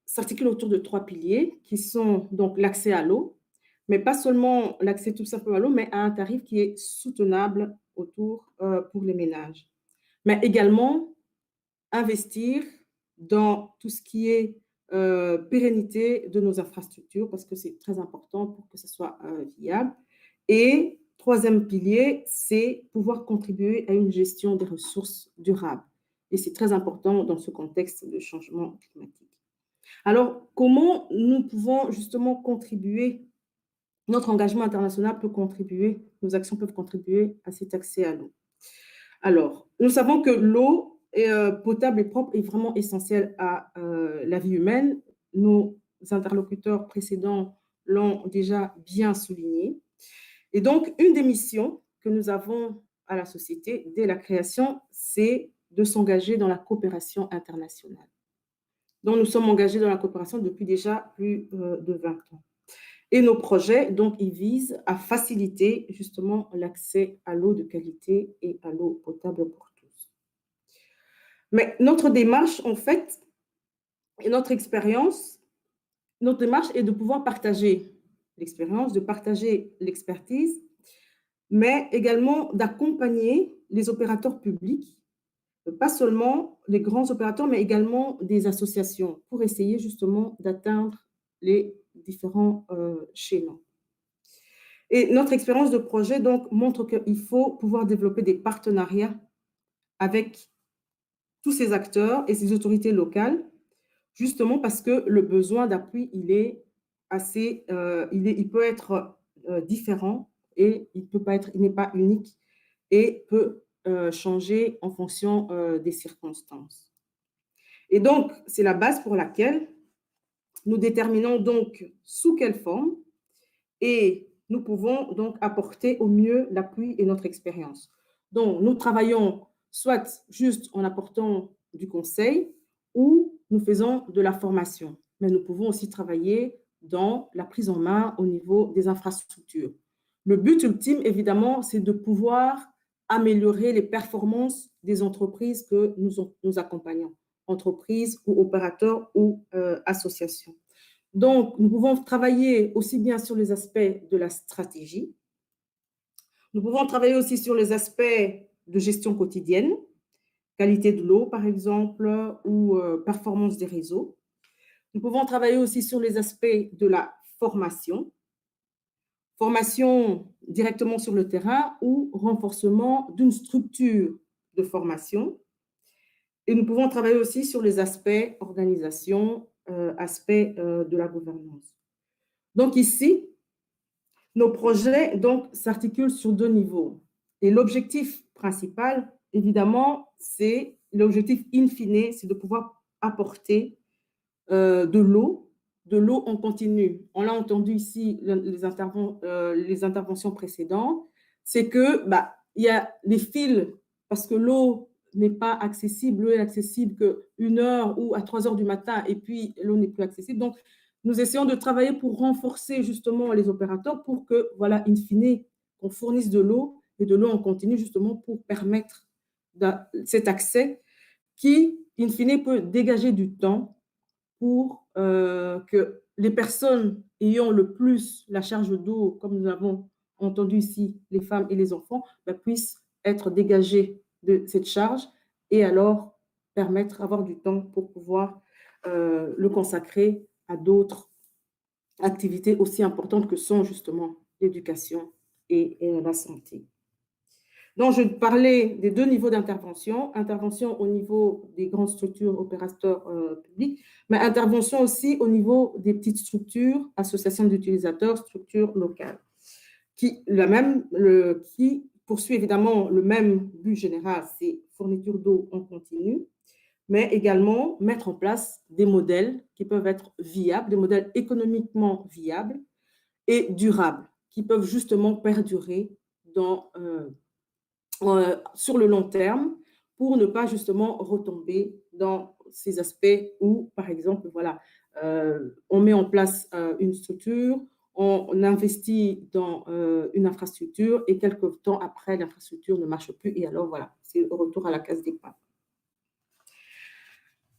s'articule autour de 3 piliers qui sont donc l'accès à l'eau, mais pas seulement l'accès tout simplement à l'eau, mais à un tarif qui est soutenable autour pour les ménages. Mais également investir dans tout ce qui est pérennité de nos infrastructures parce que c'est très important pour que ce soit viable. Et troisième pilier, c'est pouvoir contribuer à une gestion des ressources durables. Et c'est très important dans ce contexte de changement climatique. Alors, comment nous pouvons justement contribuer, notre engagement international peut contribuer, nos actions peuvent contribuer à cet accès à l'eau? Alors, nous savons que l'eau potable et propre est vraiment essentielle à la vie humaine. Nos interlocuteurs précédents l'ont déjà bien souligné. Et donc, une des missions que nous avons à la société dès la création, c'est de s'engager dans la coopération internationale. Donc, nous sommes engagés dans la coopération depuis déjà plus de 20 ans. Et nos projets, donc, ils visent à faciliter justement l'accès à l'eau de qualité et à l'eau potable pour tous. Mais notre démarche, en fait, et notre expérience, notre démarche est de pouvoir partager l'expérience, de partager l'expertise, mais également d'accompagner les opérateurs publics, pas seulement les grands opérateurs, mais également des associations, pour essayer justement d'atteindre les différents schémas. Et notre expérience de projet donc montre qu'il faut pouvoir développer des partenariats avec tous ces acteurs et ces autorités locales, justement parce que le besoin d'appui, il est assez, il peut être différent et il n'est pas unique et peut changer en fonction des circonstances. Et donc, c'est la base pour laquelle nous déterminons donc sous quelle forme et nous pouvons donc apporter au mieux l'appui et notre expérience. Donc, nous travaillons soit juste en apportant du conseil ou nous faisons de la formation. Mais nous pouvons aussi travailler dans la prise en main au niveau des infrastructures. Le but ultime, évidemment, c'est de pouvoir améliorer les performances des entreprises que nous accompagnons, entreprises ou opérateurs ou associations. Donc, nous pouvons travailler aussi bien sur les aspects de la stratégie. Nous pouvons travailler aussi sur les aspects de gestion quotidienne, qualité de l'eau, par exemple, ou performance des réseaux. Nous pouvons travailler aussi sur les aspects de la formation, formation directement sur le terrain ou renforcement d'une structure de formation. Et nous pouvons travailler aussi sur les aspects organisation, aspects de la gouvernance. Donc ici, nos projets s'articulent sur 2 niveaux. Et l'objectif principal, évidemment, c'est l'objectif in fine, c'est de pouvoir apporter de l'eau en continu. On l'a entendu ici, les interventions précédentes, c'est que il y a les fils, parce que l'eau n'est pas accessible, l'eau est accessible qu'1 heure ou à 3 heures du matin, et puis l'eau n'est plus accessible. Donc, nous essayons de travailler pour renforcer justement les opérateurs pour que, voilà, in fine, qu'on fournisse de l'eau et de l'eau en continu justement pour permettre cet accès qui, in fine, peut dégager du temps pour que les personnes ayant le plus la charge d'eau, comme nous avons entendu ici, les femmes et les enfants, puissent être dégagées de cette charge et alors avoir du temps pour pouvoir le consacrer à d'autres activités aussi importantes que sont justement l'éducation et la santé. Donc, je parlais des 2 niveaux d'intervention, intervention au niveau des grandes structures, opérateurs publics, mais intervention aussi au niveau des petites structures, associations d'utilisateurs, structures locales, qui poursuit évidemment le même but général, c'est fourniture d'eau en continu, mais également mettre en place des modèles qui peuvent être viables, des modèles économiquement viables et durables, qui peuvent justement perdurer sur le long terme pour ne pas justement retomber dans ces aspects où, par exemple, voilà, on met en place une structure, on investit dans une infrastructure et quelques temps après, l'infrastructure ne marche plus et alors voilà, c'est le retour à la case départ.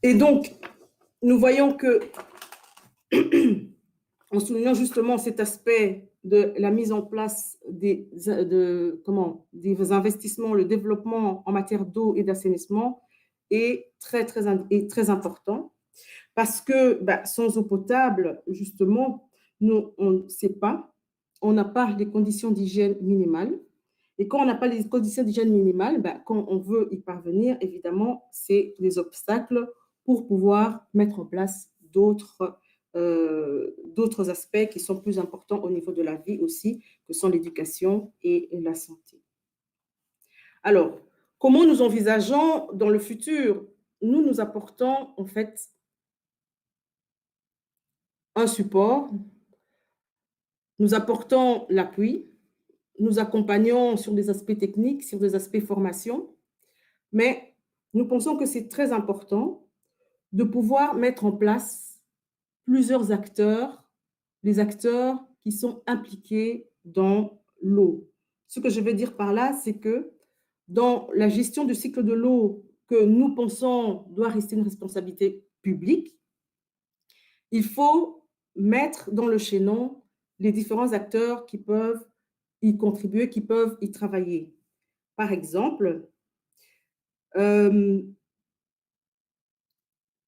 Et donc, nous voyons que, en soulignant justement cet aspect de la mise en place des investissements, le développement en matière d'eau et d'assainissement est très important parce que sans eau potable, justement, on ne sait pas, on n'a pas les conditions d'hygiène minimales. Et quand on n'a pas les conditions d'hygiène minimales, quand on veut y parvenir, évidemment, c'est des obstacles pour pouvoir mettre en place d'autres aspects qui sont plus importants au niveau de la vie aussi, que sont l'éducation et la santé. Alors, comment nous envisageons dans le futur? Nous apportons en fait un support, nous apportons l'appui, nous accompagnons sur des aspects techniques, sur des aspects formation, mais nous pensons que c'est très important de pouvoir mettre en place plusieurs acteurs, les acteurs qui sont impliqués dans l'eau. Ce que je veux dire par là, c'est que dans la gestion du cycle de l'eau que nous pensons doit rester une responsabilité publique, il faut mettre dans le chaînon les différents acteurs qui peuvent y contribuer, qui peuvent y travailler. Par exemple, quand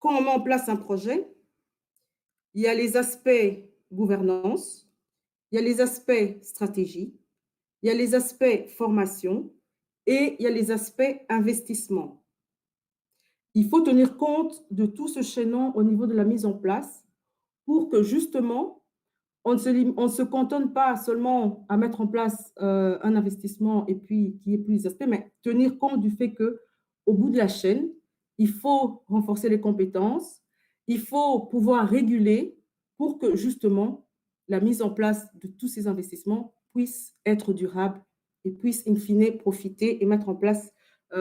on met en place un projet, il y a les aspects gouvernance, il y a les aspects stratégie, il y a les aspects formation et il y a les aspects investissement. Il faut tenir compte de tout ce chaînon au niveau de la mise en place pour que justement, on ne se cantonne pas seulement à mettre en place un investissement et puis qu'il y ait plus d'aspects, mais tenir compte du fait qu'au bout de la chaîne, il faut renforcer les compétences, il faut pouvoir réguler pour que justement la mise en place de tous ces investissements puisse être durable et puisse in fine profiter et mettre en place pour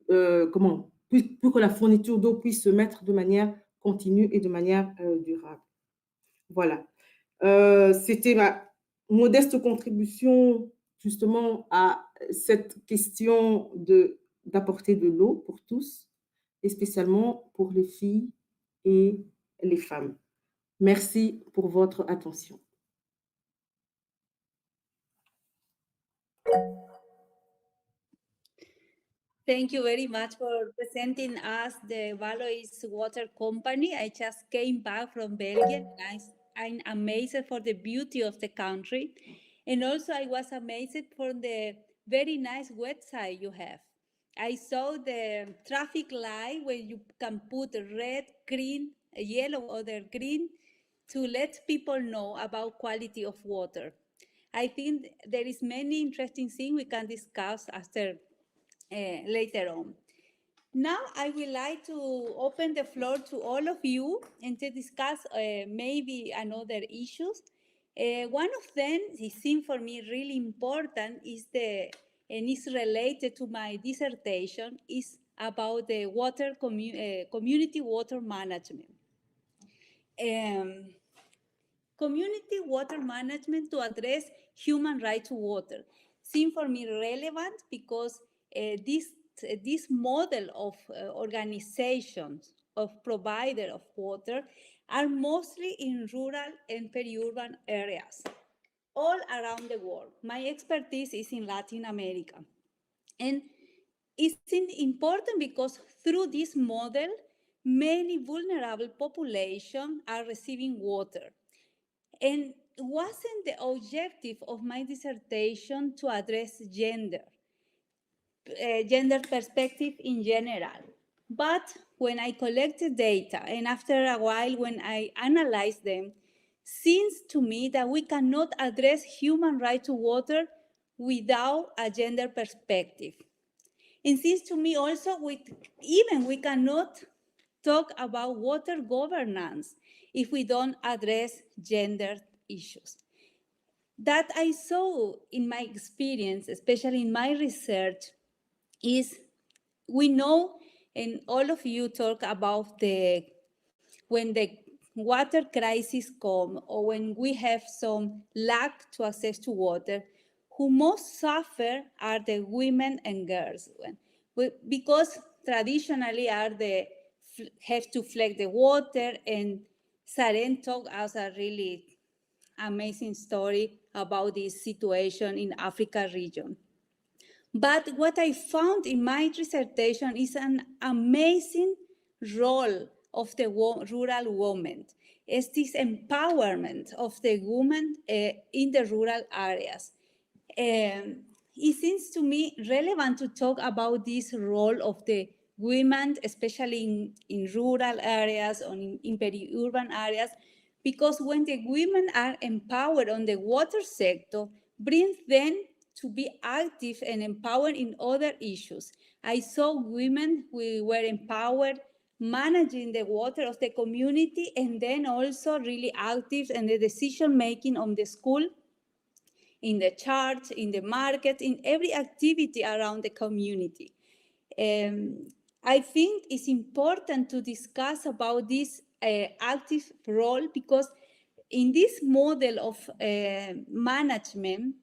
que la fourniture d'eau puisse se mettre de manière continue et de manière durable. Voilà. C'était ma modeste contribution justement à cette question d'apporter de l'eau pour tous et spécialement pour les filles et les femmes. Merci pour votre attention. Thank you very much for presenting us the Valois Water Company. I just came back from Belgium. I'm amazed for the beauty of the country. And also I was amazed for the very nice website you have. I saw the traffic light where you can put red, green, yellow, or green to let people know about quality of water. I think there is many interesting things we can discuss after later on. Now I would like to open the floor to all of you and to discuss maybe another issues. One of them, it seems for me really important, and is related to my dissertation, is about the water community water management. Community water management to address human right to water seem for me relevant because this model of organizations of provider of water are mostly in rural and peri-urban areas all around the world. My expertise is in Latin America. And it's important because through this model, many vulnerable populations are receiving water. And wasn't the objective of my dissertation to address gender perspective in general. But when I collected data and after a while when I analyzed them, seems to me that we cannot address human right to water without a gender perspective. And seems to me also we cannot talk about water governance if we don't address gender issues. That I saw in my experience, especially in my research, is we know, and all of you talk about when the water crisis come or when we have some lack to access to water, who most suffer are the women and girls, because traditionally have to flex the water. And Saren told us a really amazing story about this situation in Africa region. But what I found in my dissertation is an amazing role of the rural woman. It's this empowerment of the woman in the rural areas. It seems to me relevant to talk about this role of the women, especially in rural areas or in peri-urban areas, because when the women are empowered on the water sector, brings them to be active and empowered in other issues. I saw women who were empowered managing the water of the community, and then also really active in the decision making on the school, in the church, in the market, in every activity around the community. I think it's important to discuss about this active role, because in this model of management,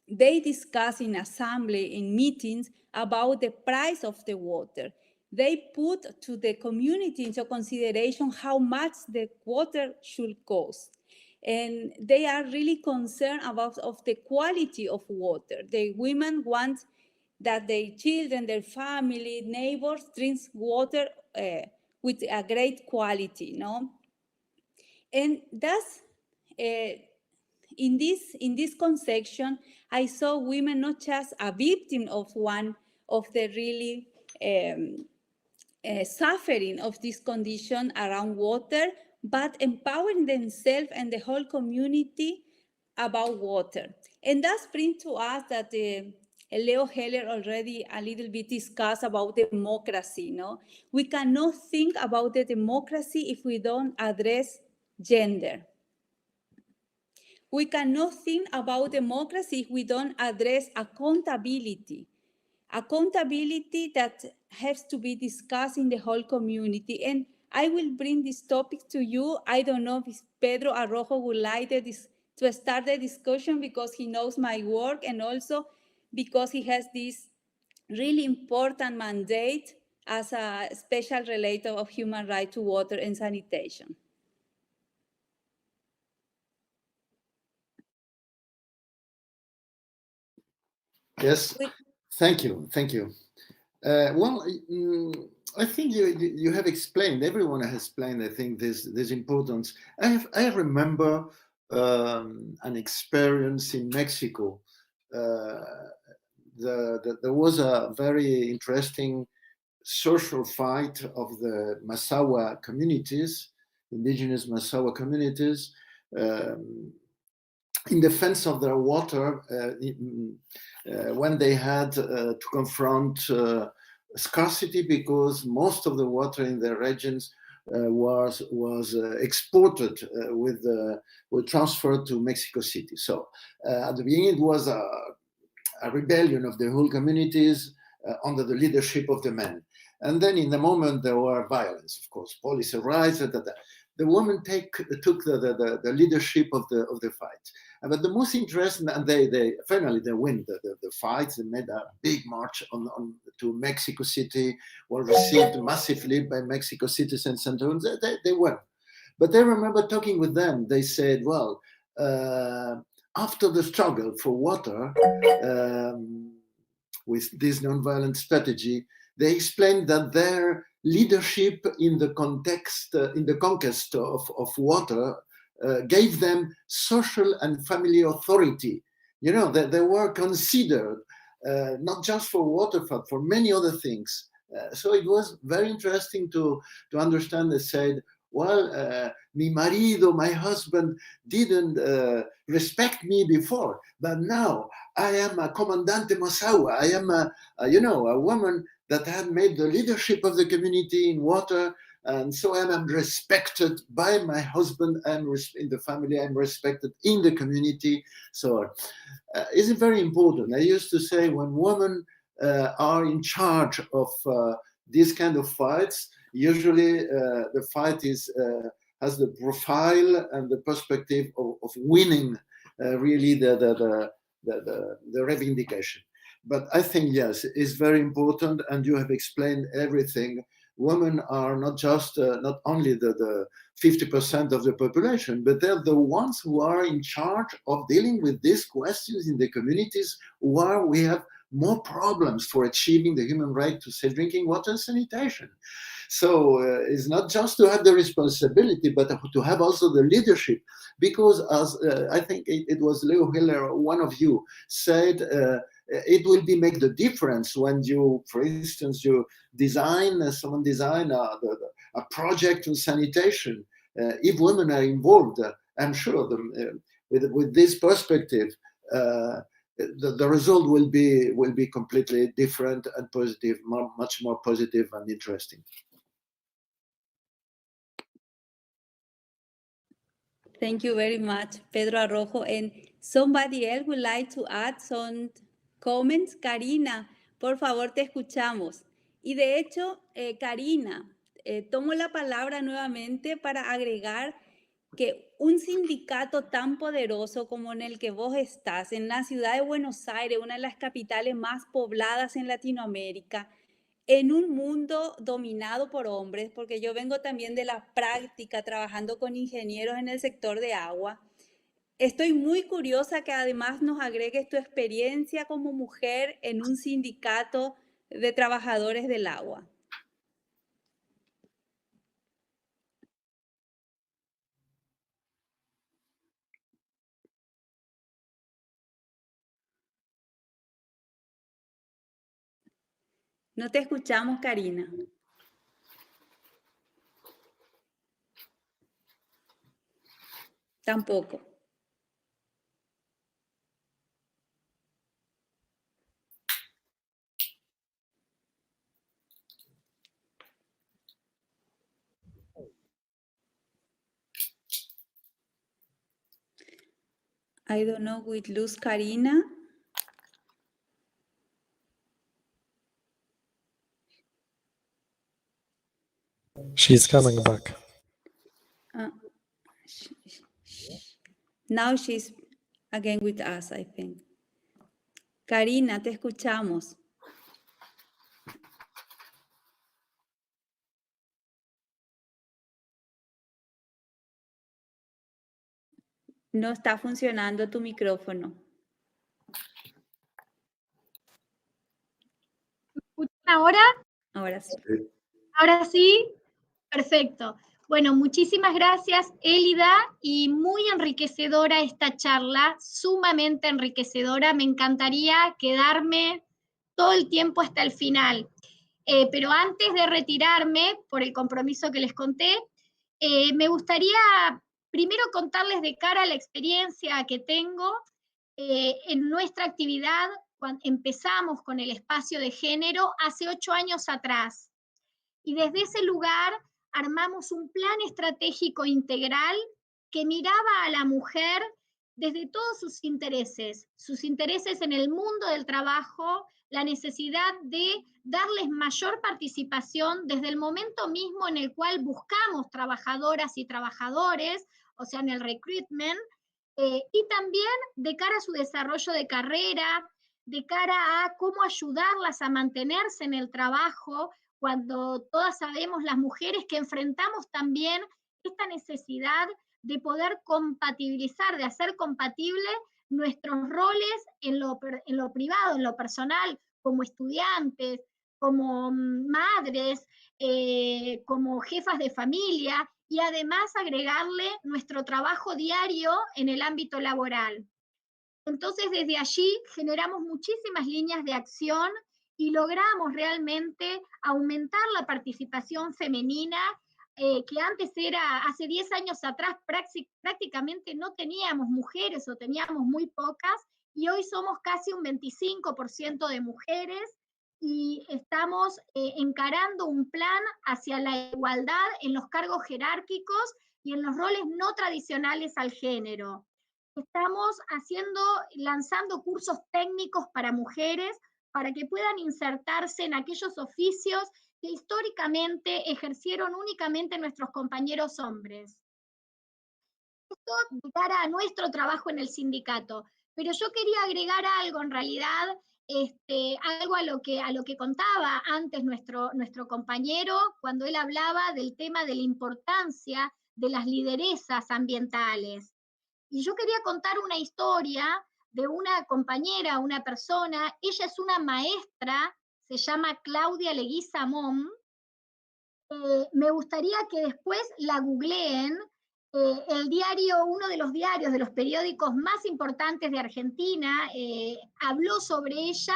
they discuss in assembly, in meetings, about the price of the water. They put to the community into consideration how much the water should cost. And they are really concerned about the quality of water. The women want that their children, their family, neighbors drink water with a great quality, no? And that's in this conception, I saw women not just a victim of one of the really suffering of this condition around water, but empowering themselves and the whole community about water. And that brings to us that Leo Heller already a little bit discussed about democracy. No, we cannot think about the democracy if we don't address gender. We cannot think about democracy if we don't address accountability. Accountability that has to be discussed in the whole community. And I will bring this topic to you. I don't know if Pedro Arrojo would like to start the discussion, because he knows my work, and also because he has this really important mandate as a special relator of human rights to water and sanitation. Yes, thank you. Well, I think you have explained. Everyone has explained. I think this importance. I remember an experience in Mexico. There was a very interesting social fight of the Masawa communities, indigenous Masawa communities, in defense of their water when they had to confront scarcity, because most of the water in their regions was exported with transferred to Mexico City. So at the beginning it was a rebellion of the whole communities under the leadership of the men. And then in the moment there were violence, of course, police arrived. The women took the leadership of the fight. But the most interesting, and they finally win the fight. They made a big march to Mexico City, were received massively by Mexico citizens, and they won. But I remember talking with them. They said, well, after the struggle for water with this nonviolent strategy, they explained that their leadership in the context, in the conquest of water, gave them social and family authority. You know, that they were considered not just for water, but for many other things. So it was very interesting to understand. They said, well, mi marido, my husband, didn't respect me before, but now I am a Comandante Masawa. I am a woman that had made the leadership of the community in water, and so I am respected by my husband. I'm in the family. I'm respected in the community. So it's very important. I used to say, when women are in charge of these kind of fights, usually the fight has the profile and the perspective of winning really the reivindication. But I think, yes, it's very important, and you have explained everything. Women are not just not only the 50% of the population, but they're the ones who are in charge of dealing with these questions in the communities where we have more problems for achieving the human right to safe drinking water and sanitation. So it's not just to have the responsibility, but to have also the leadership. Because as I think it was Leo Heller, one of you, said, it will make the difference when you, for instance, someone design a project on sanitation. If women are involved, I'm sure with this perspective, the result will be completely different and positive, much more positive and interesting. Thank you very much, Pedro Arrojo. And somebody else would like to add some comments. Karina, por favor, te escuchamos. Y de hecho, Karina, tomo la palabra nuevamente para agregar que un sindicato tan poderoso como en el que vos estás, en la ciudad de Buenos Aires, una de las capitales más pobladas en Latinoamérica, en un mundo dominado por hombres, porque yo vengo también de la práctica trabajando con ingenieros en el sector de agua. Estoy muy curiosa que además nos agregues tu experiencia como mujer en un sindicato de trabajadores del agua. No te escuchamos, Karina. Tampoco. I don't know, we lose Karina. She's coming back. Now she's again with us, I think. Karina, te escuchamos. No está funcionando tu micrófono. ¿Me escuchan ahora? Ahora sí. Ahora sí, perfecto. Bueno, muchísimas gracias, Elida, y muy enriquecedora esta charla, sumamente enriquecedora. Me encantaría quedarme todo el tiempo hasta el final. Pero antes de retirarme, por el compromiso que les conté, me gustaría primero contarles de cara a la experiencia que tengo en nuestra actividad cuando empezamos con el espacio de género hace 8 años atrás. Y desde ese lugar armamos un plan estratégico integral que miraba a la mujer desde todos sus intereses en el mundo del trabajo, la necesidad de darles mayor participación desde el momento mismo en el cual buscamos trabajadoras y trabajadores, o sea, en el recruitment, y también de cara a su desarrollo de carrera, de cara a cómo ayudarlas a mantenerse en el trabajo, cuando todas sabemos las mujeres que enfrentamos también esta necesidad de poder compatibilizar, de hacer compatible nuestros roles en lo privado, en lo personal, como estudiantes, como madres, como jefas de familia, y además agregarle nuestro trabajo diario en el ámbito laboral. Entonces, desde allí generamos muchísimas líneas de acción y logramos realmente aumentar la participación femenina, que antes era, hace 10 años atrás prácticamente no teníamos mujeres o teníamos muy pocas, y hoy somos casi un 25% de mujeres y estamos encarando un plan hacia la igualdad en los cargos jerárquicos y en los roles no tradicionales al género. Estamos lanzando cursos técnicos para mujeres para que puedan insertarse en aquellos oficios que históricamente ejercieron únicamente nuestros compañeros hombres. Esto de cara a nuestro trabajo en el sindicato. Pero yo quería agregar algo en realidad, algo a lo que contaba antes nuestro compañero cuando él hablaba del tema de la importancia de las lideresas ambientales. Y yo quería contar una historia de una compañera, una persona. Ella es una maestra, se llama Claudia Leguizamón. Me gustaría que después la googleen. El diario, uno de los diarios, de los periódicos más importantes de Argentina, habló sobre ella,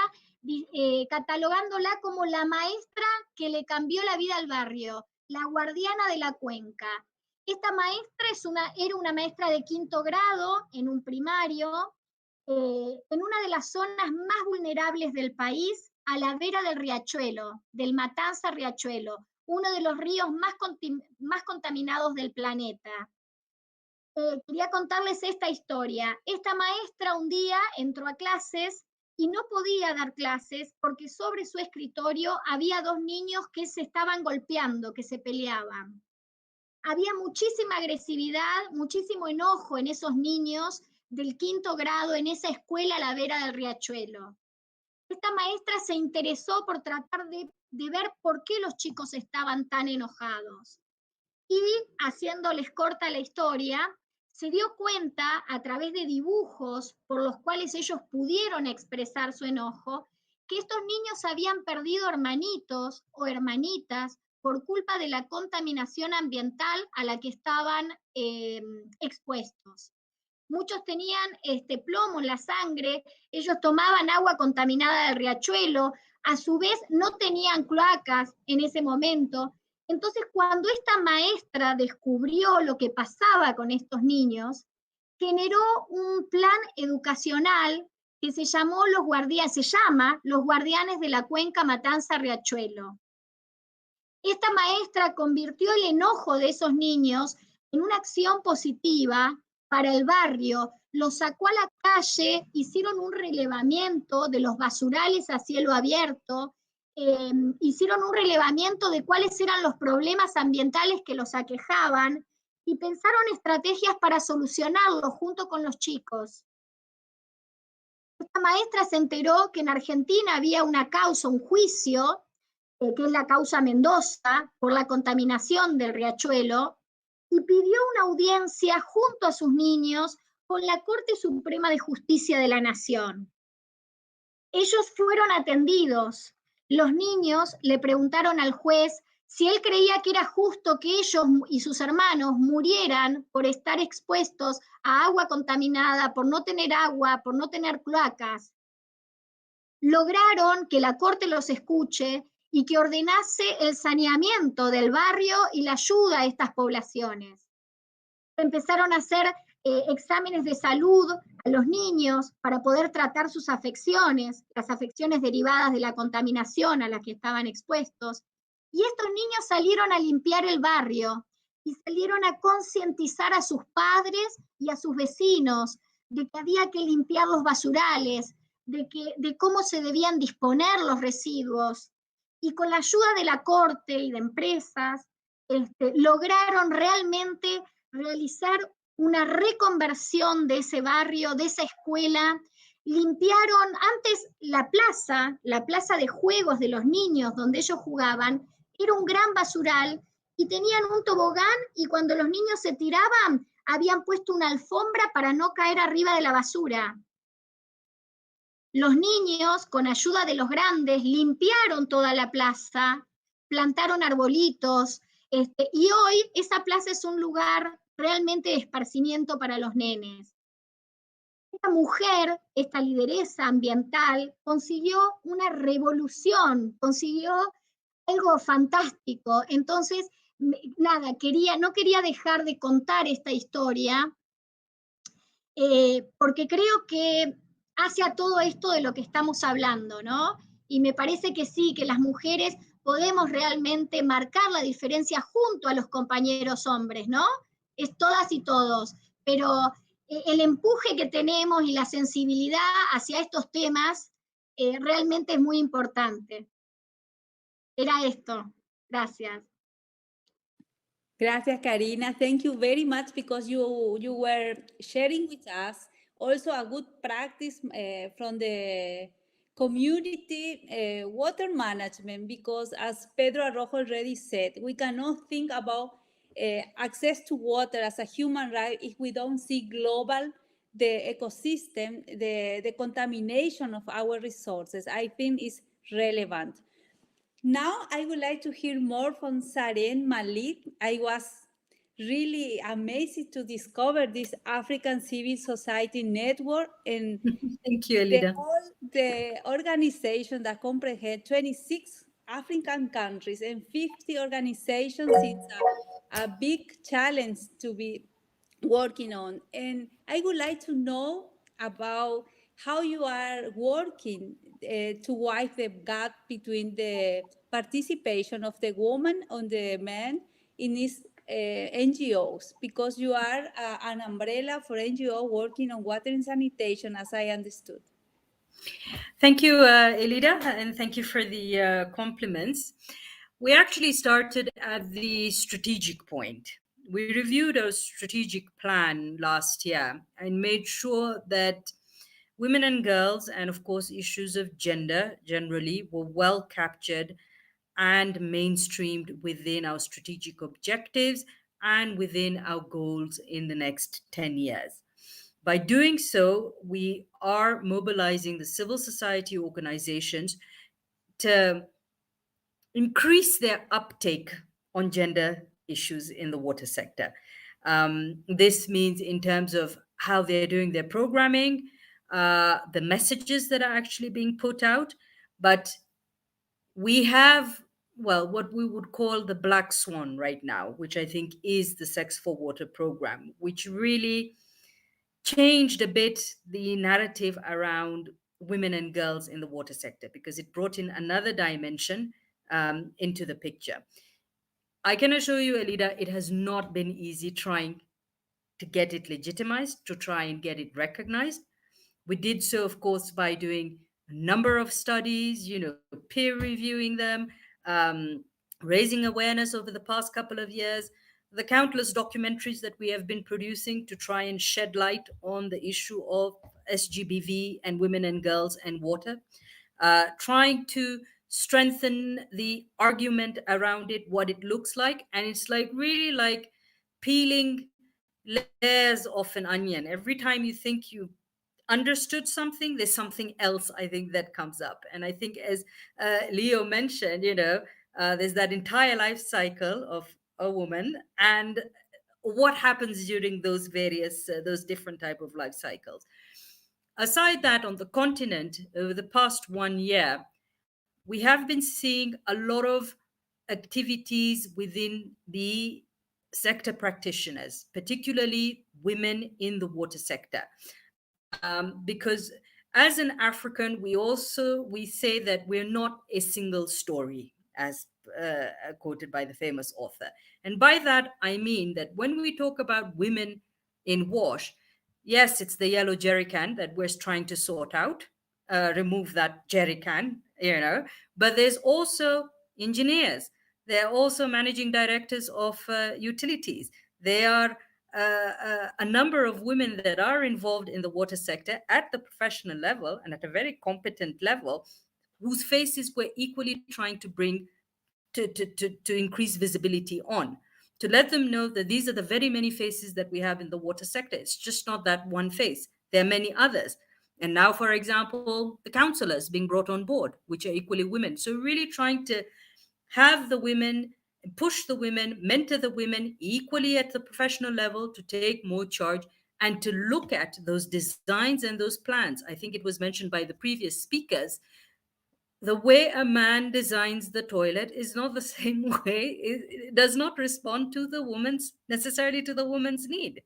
catalogándola como la maestra que le cambió la vida al barrio, la guardiana de la cuenca. Esta maestra era una maestra de 5º grado en un primario, en una de las zonas más vulnerables del país, a la vera del riachuelo, del Matanza Riachuelo, uno de los ríos más contaminados del planeta. Quería contarles esta historia. Esta maestra un día entró a clases y no podía dar clases porque sobre su escritorio había 2 niños que se estaban golpeando, que se peleaban. Había muchísima agresividad, muchísimo enojo en esos niños del 5º grado en esa escuela a la vera del riachuelo. Esta maestra se interesó por tratar de ver por qué los chicos estaban tan enojados. Y haciéndoles corta la historia, se dio cuenta a través de dibujos por los cuales ellos pudieron expresar su enojo, que estos niños habían perdido hermanitos o hermanitas por culpa de la contaminación ambiental a la que estaban expuestos. Muchos tenían plomo en la sangre, ellos tomaban agua contaminada del riachuelo, a su vez no tenían cloacas en ese momento. Entonces, cuando esta maestra descubrió lo que pasaba con estos niños, generó un plan educacional que se llama Los Guardianes de la Cuenca Matanza Riachuelo. Esta maestra convirtió el enojo de esos niños en una acción positiva para el barrio, los sacó a la calle, hicieron un relevamiento de los basurales a cielo abierto, hicieron un relevamiento de cuáles eran los problemas ambientales que los aquejaban y pensaron estrategias para solucionarlos junto con los chicos. Esta maestra se enteró que en Argentina había una causa, un juicio, que es la causa Mendoza, por la contaminación del riachuelo, y pidió una audiencia junto a sus niños con la Corte Suprema de Justicia de la Nación. Ellos fueron atendidos. Los niños le preguntaron al juez si él creía que era justo que ellos y sus hermanos murieran por estar expuestos a agua contaminada, por no tener agua, por no tener cloacas. Lograron que la Corte los escuche y que ordenase el saneamiento del barrio y la ayuda a estas poblaciones. Empezaron a hacer exámenes de salud a los niños para poder tratar sus afecciones, las afecciones derivadas de la contaminación a la que estaban expuestos. Y estos niños salieron a limpiar el barrio y salieron a concientizar a sus padres y a sus vecinos de que había que limpiar los basurales, de cómo se debían disponer los residuos. Y con la ayuda de la Corte y de empresas, lograron realmente realizar una reconversión de ese barrio, de esa escuela. Limpiaron antes la plaza de juegos de los niños donde ellos jugaban, era un gran basural y tenían un tobogán y cuando los niños se tiraban, habían puesto una alfombra para no caer arriba de la basura. Los niños, con ayuda de los grandes, limpiaron toda la plaza, plantaron arbolitos, y hoy esa plaza es un lugar realmente de esparcimiento para los nenes. Esta mujer, esta lideresa ambiental, consiguió una revolución, consiguió algo fantástico. Entonces, nada, no quería dejar de contar esta historia, porque creo que hacia todo esto de lo que estamos hablando, ¿no? Y me parece que sí, que las mujeres podemos realmente marcar la diferencia junto a los compañeros hombres, ¿no? Es todas y todos, pero el empuje que tenemos y la sensibilidad hacia estos temas realmente es muy importante. Era esto. Gracias. Gracias, Karina. Thank you very much because you were sharing with us also a good practice from the community water management, because as Pedro Arrojo already said, we cannot think about access to water as a human right if we don't see global the ecosystem, the contamination of our resources. I think is relevant. Now I would like to hear more from Saren Malik. I was really amazed to discover this African Civil Society Network, and Thank you, Elida. the organization that comprehends 26 African countries and 50 organizations. It's a big challenge to be working on. And I would like to know about how you are working to wipe the gap between the participation of the woman and the men in these NGOs, because you are an umbrella for NGO working on water and sanitation, as I understood. Thank you, Elida, and thank you for the compliments. We actually started at the strategic point. We reviewed our strategic plan last year and made sure that women and girls, and of course issues of gender generally, were well captured and mainstreamed within our strategic objectives and within our goals in the next 10 years. By doing so, we are mobilizing the civil society organizations to increase their uptake on gender issues in the water sector. This means in terms of how they're doing their programming, the messages that are actually being put out. But we have, well, what we would call the black swan right now, which I think is the Sex for Water program, which really changed a bit the narrative around women and girls in the water sector, because it brought in another dimension into the picture. I can assure you, Elida, it has not been easy trying to get it legitimized, to try and get it recognized. We did so, of course, by doing a number of studies, peer reviewing them, raising awareness over the past couple of years, the countless documentaries that we have been producing to try and shed light on the issue of SGBV and women and girls and water, trying to strengthen the argument around it, what it looks like. And it's like really like peeling layers of an onion. Every time you think you understood something, there's something else, I think, that comes up. And I think, as Leo mentioned, there's that entire life cycle of a woman and what happens during those various, those different type of life cycles. Aside that, on the continent, over the past 1 year, we have been seeing a lot of activities within the sector practitioners, particularly women in the water sector. Because as an African, we say that we're not a single story, as quoted by the famous author. And by that, I mean that when we talk about women in WASH, yes, it's the yellow jerry can that we're trying to sort out, remove that jerry can, but there's also engineers. They're also managing directors of utilities. They are a number of women that are involved in the water sector at the professional level and at a very competent level, whose faces we're equally trying to bring to increase visibility on, to let them know that these are the very many faces that we have in the water sector. It's just not that one face. There are many others. And now, for example, the counselors being brought on board, which are equally women. So really trying to have the women, push the women, mentor the women equally at the professional level to take more charge and to look at those designs and those plans. I think it was mentioned by the previous speakers. The way a man designs the toilet is not the same way. It does not respond to the necessarily to the woman's need.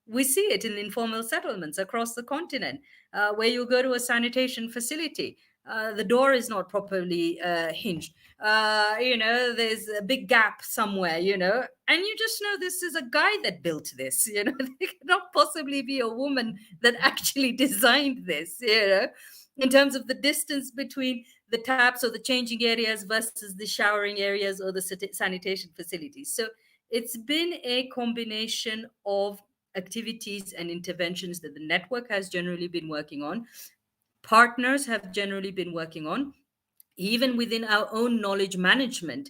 We see it in informal settlements across the continent, where you go to a sanitation facility. The door is not properly hinged. There's a big gap somewhere, and you just know this is a guy that built this. There cannot possibly be a woman that actually designed this, in terms of the distance between the taps or the changing areas versus the showering areas or the sanitation facilities. So it's been a combination of activities and interventions that the network has generally been working on, partners have generally been working on, even within our own knowledge management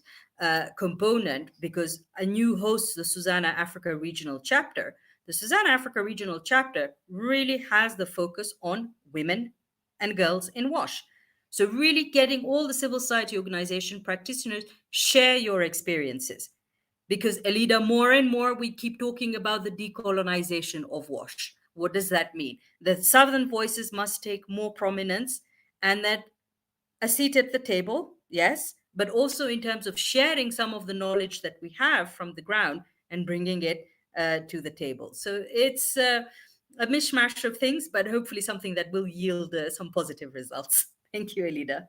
component, because a new hosts the Susanna Africa Regional Chapter. The Susanna Africa Regional Chapter really has the focus on women and girls in WASH. So really getting all the civil society organization practitioners share your experiences. Because Elida, more and more, we keep talking about the decolonization of WASH. What does that mean? That Southern voices must take more prominence and that a seat at the table, yes, but also in terms of sharing some of the knowledge that we have from the ground and bringing it to the table. So it's a mishmash of things, but hopefully something that will yield some positive results. Thank you, Elida.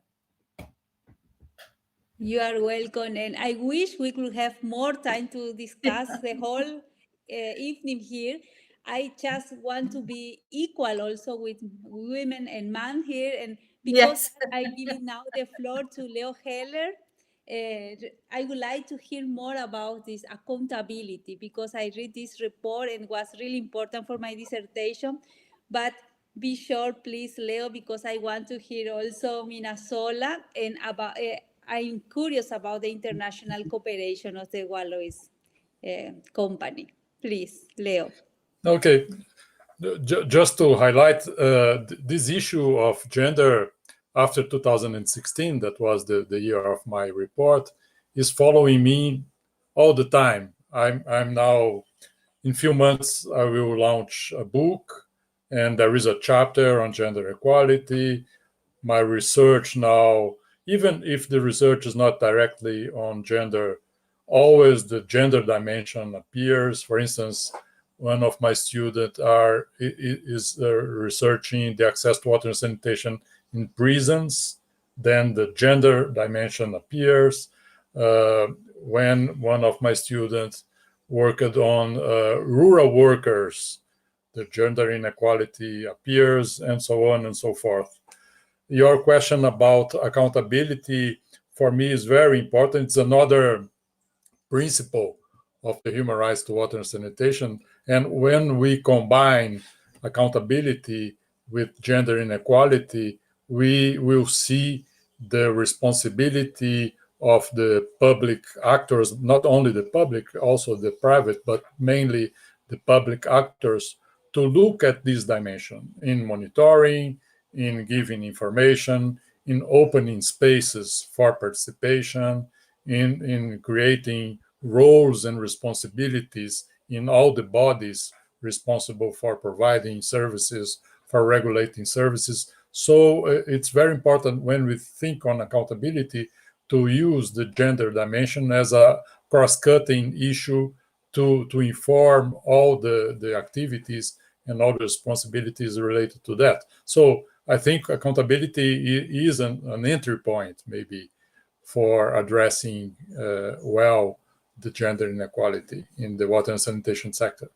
You are welcome, and I wish we could have more time to discuss the whole evening here. I just want to be equal also with women and men here, and because Yes. I give it now the floor to Leo Heller. I would like to hear more about this accountability, because I read this report and it was really important for my dissertation. But be sure, please, Leo, because I want to hear also Minasola, and about I'm curious about the international cooperation of the Wallois company. Please, Leo. Okay, just to highlight this issue of gender after 2016, that was the year of my report, is following me all the time. I'm now, in few months, I will launch a book, and there is a chapter on gender equality. My research now, even if the research is not directly on gender, always the gender dimension appears. For instance, one of my students is researching the access to water and sanitation in prisons. Then the gender dimension appears. When one of my students worked on rural workers, the gender inequality appears, and so on and so forth. Your question about accountability for me is very important. It's another principle of the human rights to water and sanitation. And when we combine accountability with gender inequality, we will see the responsibility of the public actors, not only the public, also the private, but mainly the public actors, to look at this dimension in monitoring, in giving information, in opening spaces for participation, in creating roles and responsibilities in all the bodies responsible for providing services, for regulating services. So it's very important when we think on accountability to use the gender dimension as a cross-cutting issue to inform all the activities and all the responsibilities related to that. So I think accountability is an entry point, maybe, for addressing well the gender inequality in the water and sanitation sector.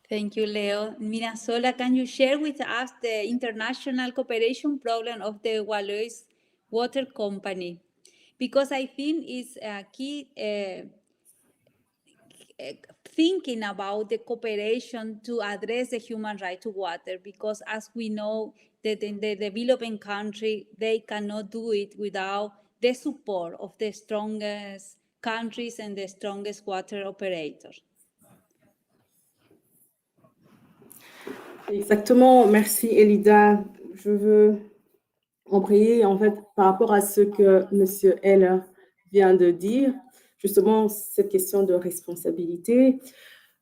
Thank you, Leo. Minasola, can you share with us the international cooperation problem of the Wallois Water Company? Because I think it's a key thinking about the cooperation to address the human right to water, because as we know that in the developing country, they cannot do it without the support of the strongest countries and the strongest water operators. Exactement, merci Elida. Je veux embrayer en fait par rapport à ce que M. Heller vient de dire, justement cette question de responsabilité.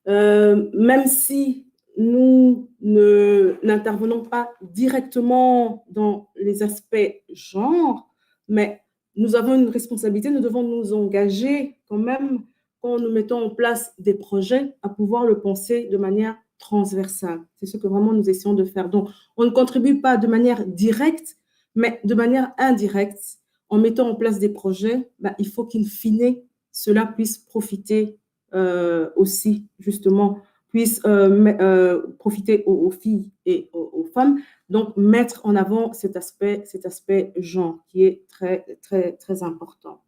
Même si nous n'intervenons pas directement dans les aspects genre, mais nous avons une responsabilité, nous devons nous engager quand même quand nous mettons en place des projets à pouvoir le penser de manière transversale. C'est ce que vraiment nous essayons de faire. Donc, on ne contribue pas de manière directe, mais de manière indirecte. En mettant en place des projets, il faut qu'in fine, cela puisse profiter aussi, justement, puisse profiter aux filles et aux femmes. Donc, mettre en avant cet aspect genre qui est très, très, très important.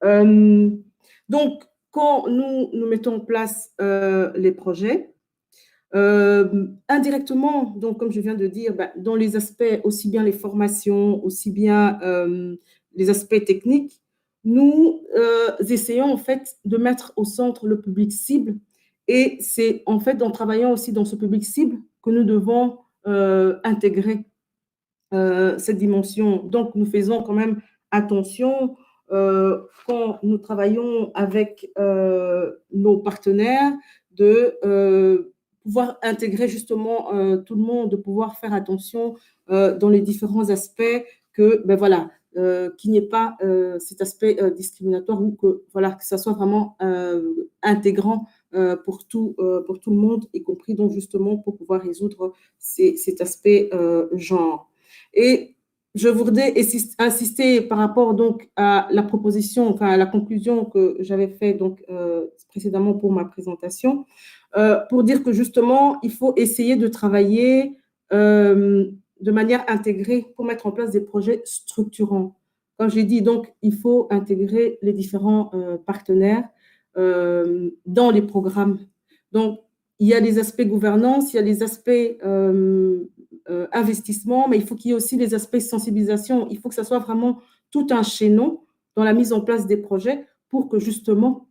Donc, quand nous mettons en place les projets, indirectement, donc comme je viens de dire, dans les aspects, aussi bien les formations, aussi bien les aspects techniques, nous essayons en fait de mettre au centre le public cible, et c'est en fait en travaillant aussi dans ce public cible que nous devons intégrer cette dimension. Donc nous faisons quand même attention quand nous travaillons avec nos partenaires de pouvoir intégrer justement tout le monde, de pouvoir faire attention dans les différents aspects, que voilà, qu'il n'y ait pas cet aspect discriminatoire, ou que voilà, que ça soit vraiment intégrant pour tout le monde, y compris donc justement pour pouvoir résoudre cet aspect genre. Et je voudrais insister par rapport donc à la proposition, enfin à la conclusion que j'avais fait donc précédemment pour ma présentation, pour dire que justement il faut essayer de travailler de manière intégrée pour mettre en place des projets structurants. Comme j'ai dit, donc il faut intégrer les différents partenaires dans les programmes. Donc il y a les aspects gouvernance, il y a les aspects investissement, mais il faut qu'il y ait aussi les aspects sensibilisation. Il faut que ça soit vraiment tout un chaînon dans la mise en place des projets pour que justement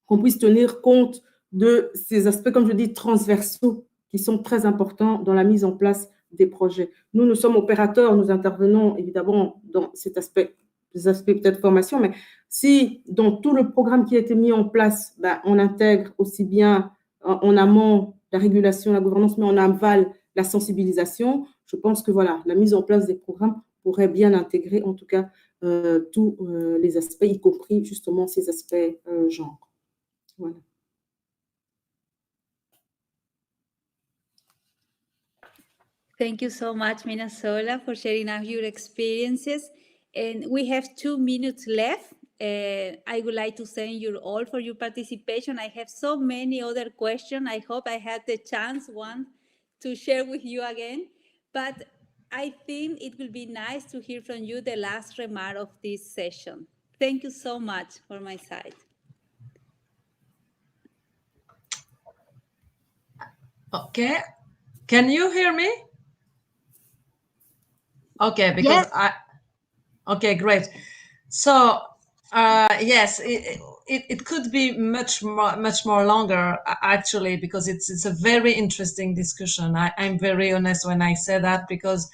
qu'on puisse tenir compte de ces aspects, comme je dis, transversaux qui sont très importants dans la mise en place des projets. Nous sommes opérateurs, nous intervenons évidemment dans cet aspect, des aspects peut-être formation, mais si dans tout le programme qui a été mis en place, on intègre aussi bien en amont la régulation, la gouvernance, mais en aval la sensibilisation, je pense que voilà, la mise en place des programmes pourrait bien intégrer en tout cas tous les aspects, y compris justement ces aspects genre. Voilà. Thank you so much, Mina Sola, for sharing out your experiences. And we have 2 minutes left. I would like to thank you all for your participation. I have so many other questions. I hope I had the chance to share with you again. But I think it will be nice to hear from you the last remark of this session. Thank you so much for my side. Okay. Can you hear me? Okay, because yes. Okay, great. So yes, it could be much more longer actually, because it's a very interesting discussion. I'm very honest when I say that, because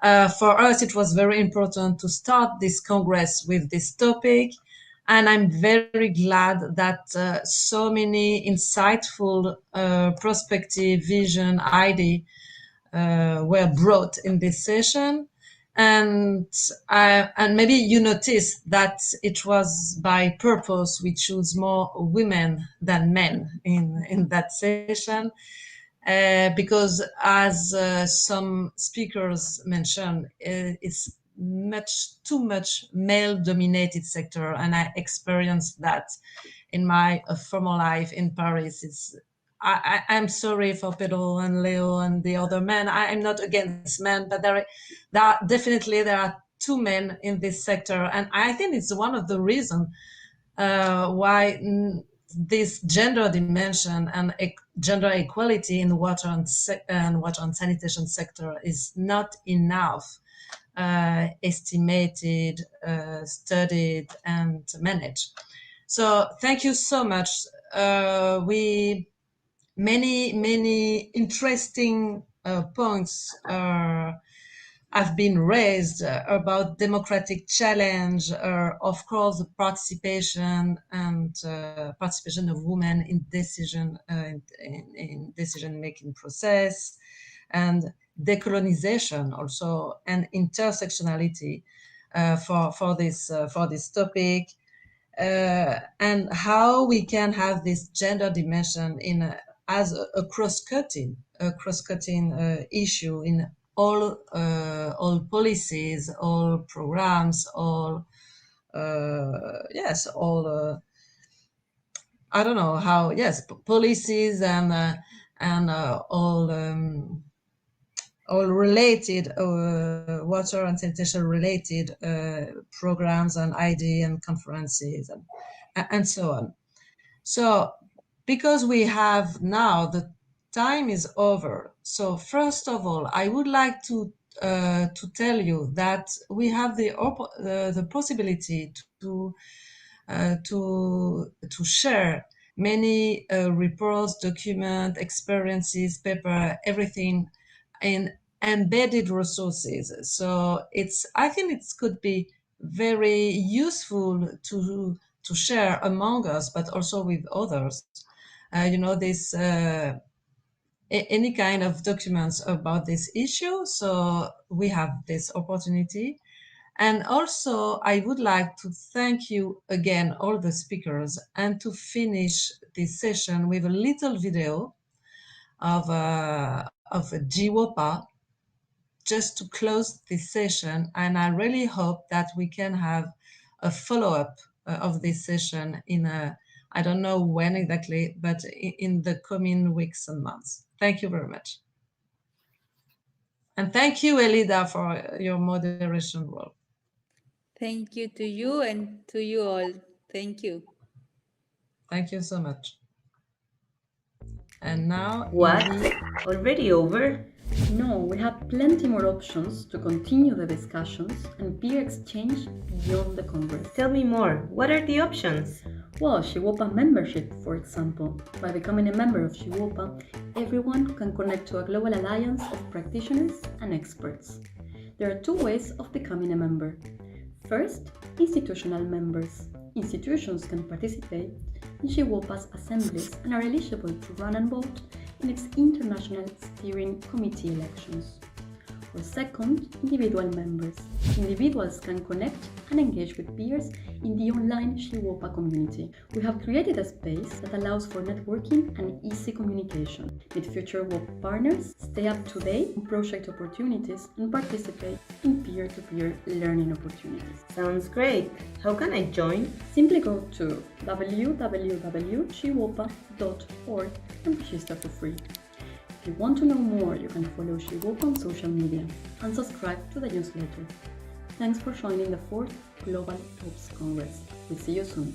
for us it was very important to start this Congress with this topic, and I'm very glad that so many insightful prospective vision ideas were brought in this session. And maybe you noticed that it was by purpose we choose more women than men in that session, because as some speakers mentioned, it's too much male-dominated sector, and I experienced that in my former life in Paris. I'm sorry for Pedro and Leo and the other men. I'm not against men, but there are two men in this sector, and I think it's one of the reasons why this gender dimension and gender equality in water and water and sanitation sector is not enough estimated, studied, and managed. So thank you so much. Many interesting points have been raised about democratic challenge, of course, the participation and participation of women in decision-making process, and decolonization also, and intersectionality for this topic, and how we can have this gender dimension as a cross-cutting issue in all policies, all programs, all I don't know how, yes, policies and all related water and sanitation related programs and ID and conferences and so on. So because we have now, the time is over. So first of all, I would like to tell you that we have the possibility to share many reports, documents, experiences, paper, everything in embedded resources. So I think it could be very useful to share among us, but also with others. This any kind of documents about this issue. So we have this opportunity. And also, I would like to thank you again, all the speakers, and to finish this session with a little video of GWOPA, just to close this session. And I really hope that we can have a follow-up of this session in I don't know when exactly, but in the coming weeks and months. Thank you very much. And thank you, Elida, for your moderation role. Thank you to you and to you all. Thank you. Thank you so much. And now, What? Evie. Already over? No, we have plenty more options to continue the discussions and peer exchange beyond the Congress. Tell me more. What are the options? Well, SheWOPA membership, for example. By becoming a member of SheWOPA, everyone can connect to a global alliance of practitioners and experts. There are two ways of becoming a member. First, institutional members. Institutions can participate in SheWOPA's assemblies and are eligible to run and vote in its International Steering Committee elections. Or second, individual members. Individuals can connect and engage with peers in the online SheWOPA community. We have created a space that allows for networking and easy communication. Meet future WOP partners, stay up to date on project opportunities, and participate in peer-to-peer learning opportunities. Sounds great. How can I join? Simply go to www.shewopa.org and register for free. If you want to know more, you can follow SheWOPA on social media and subscribe to the newsletter. Thanks for joining the 4th Global TOPS Congress. We'll see you soon.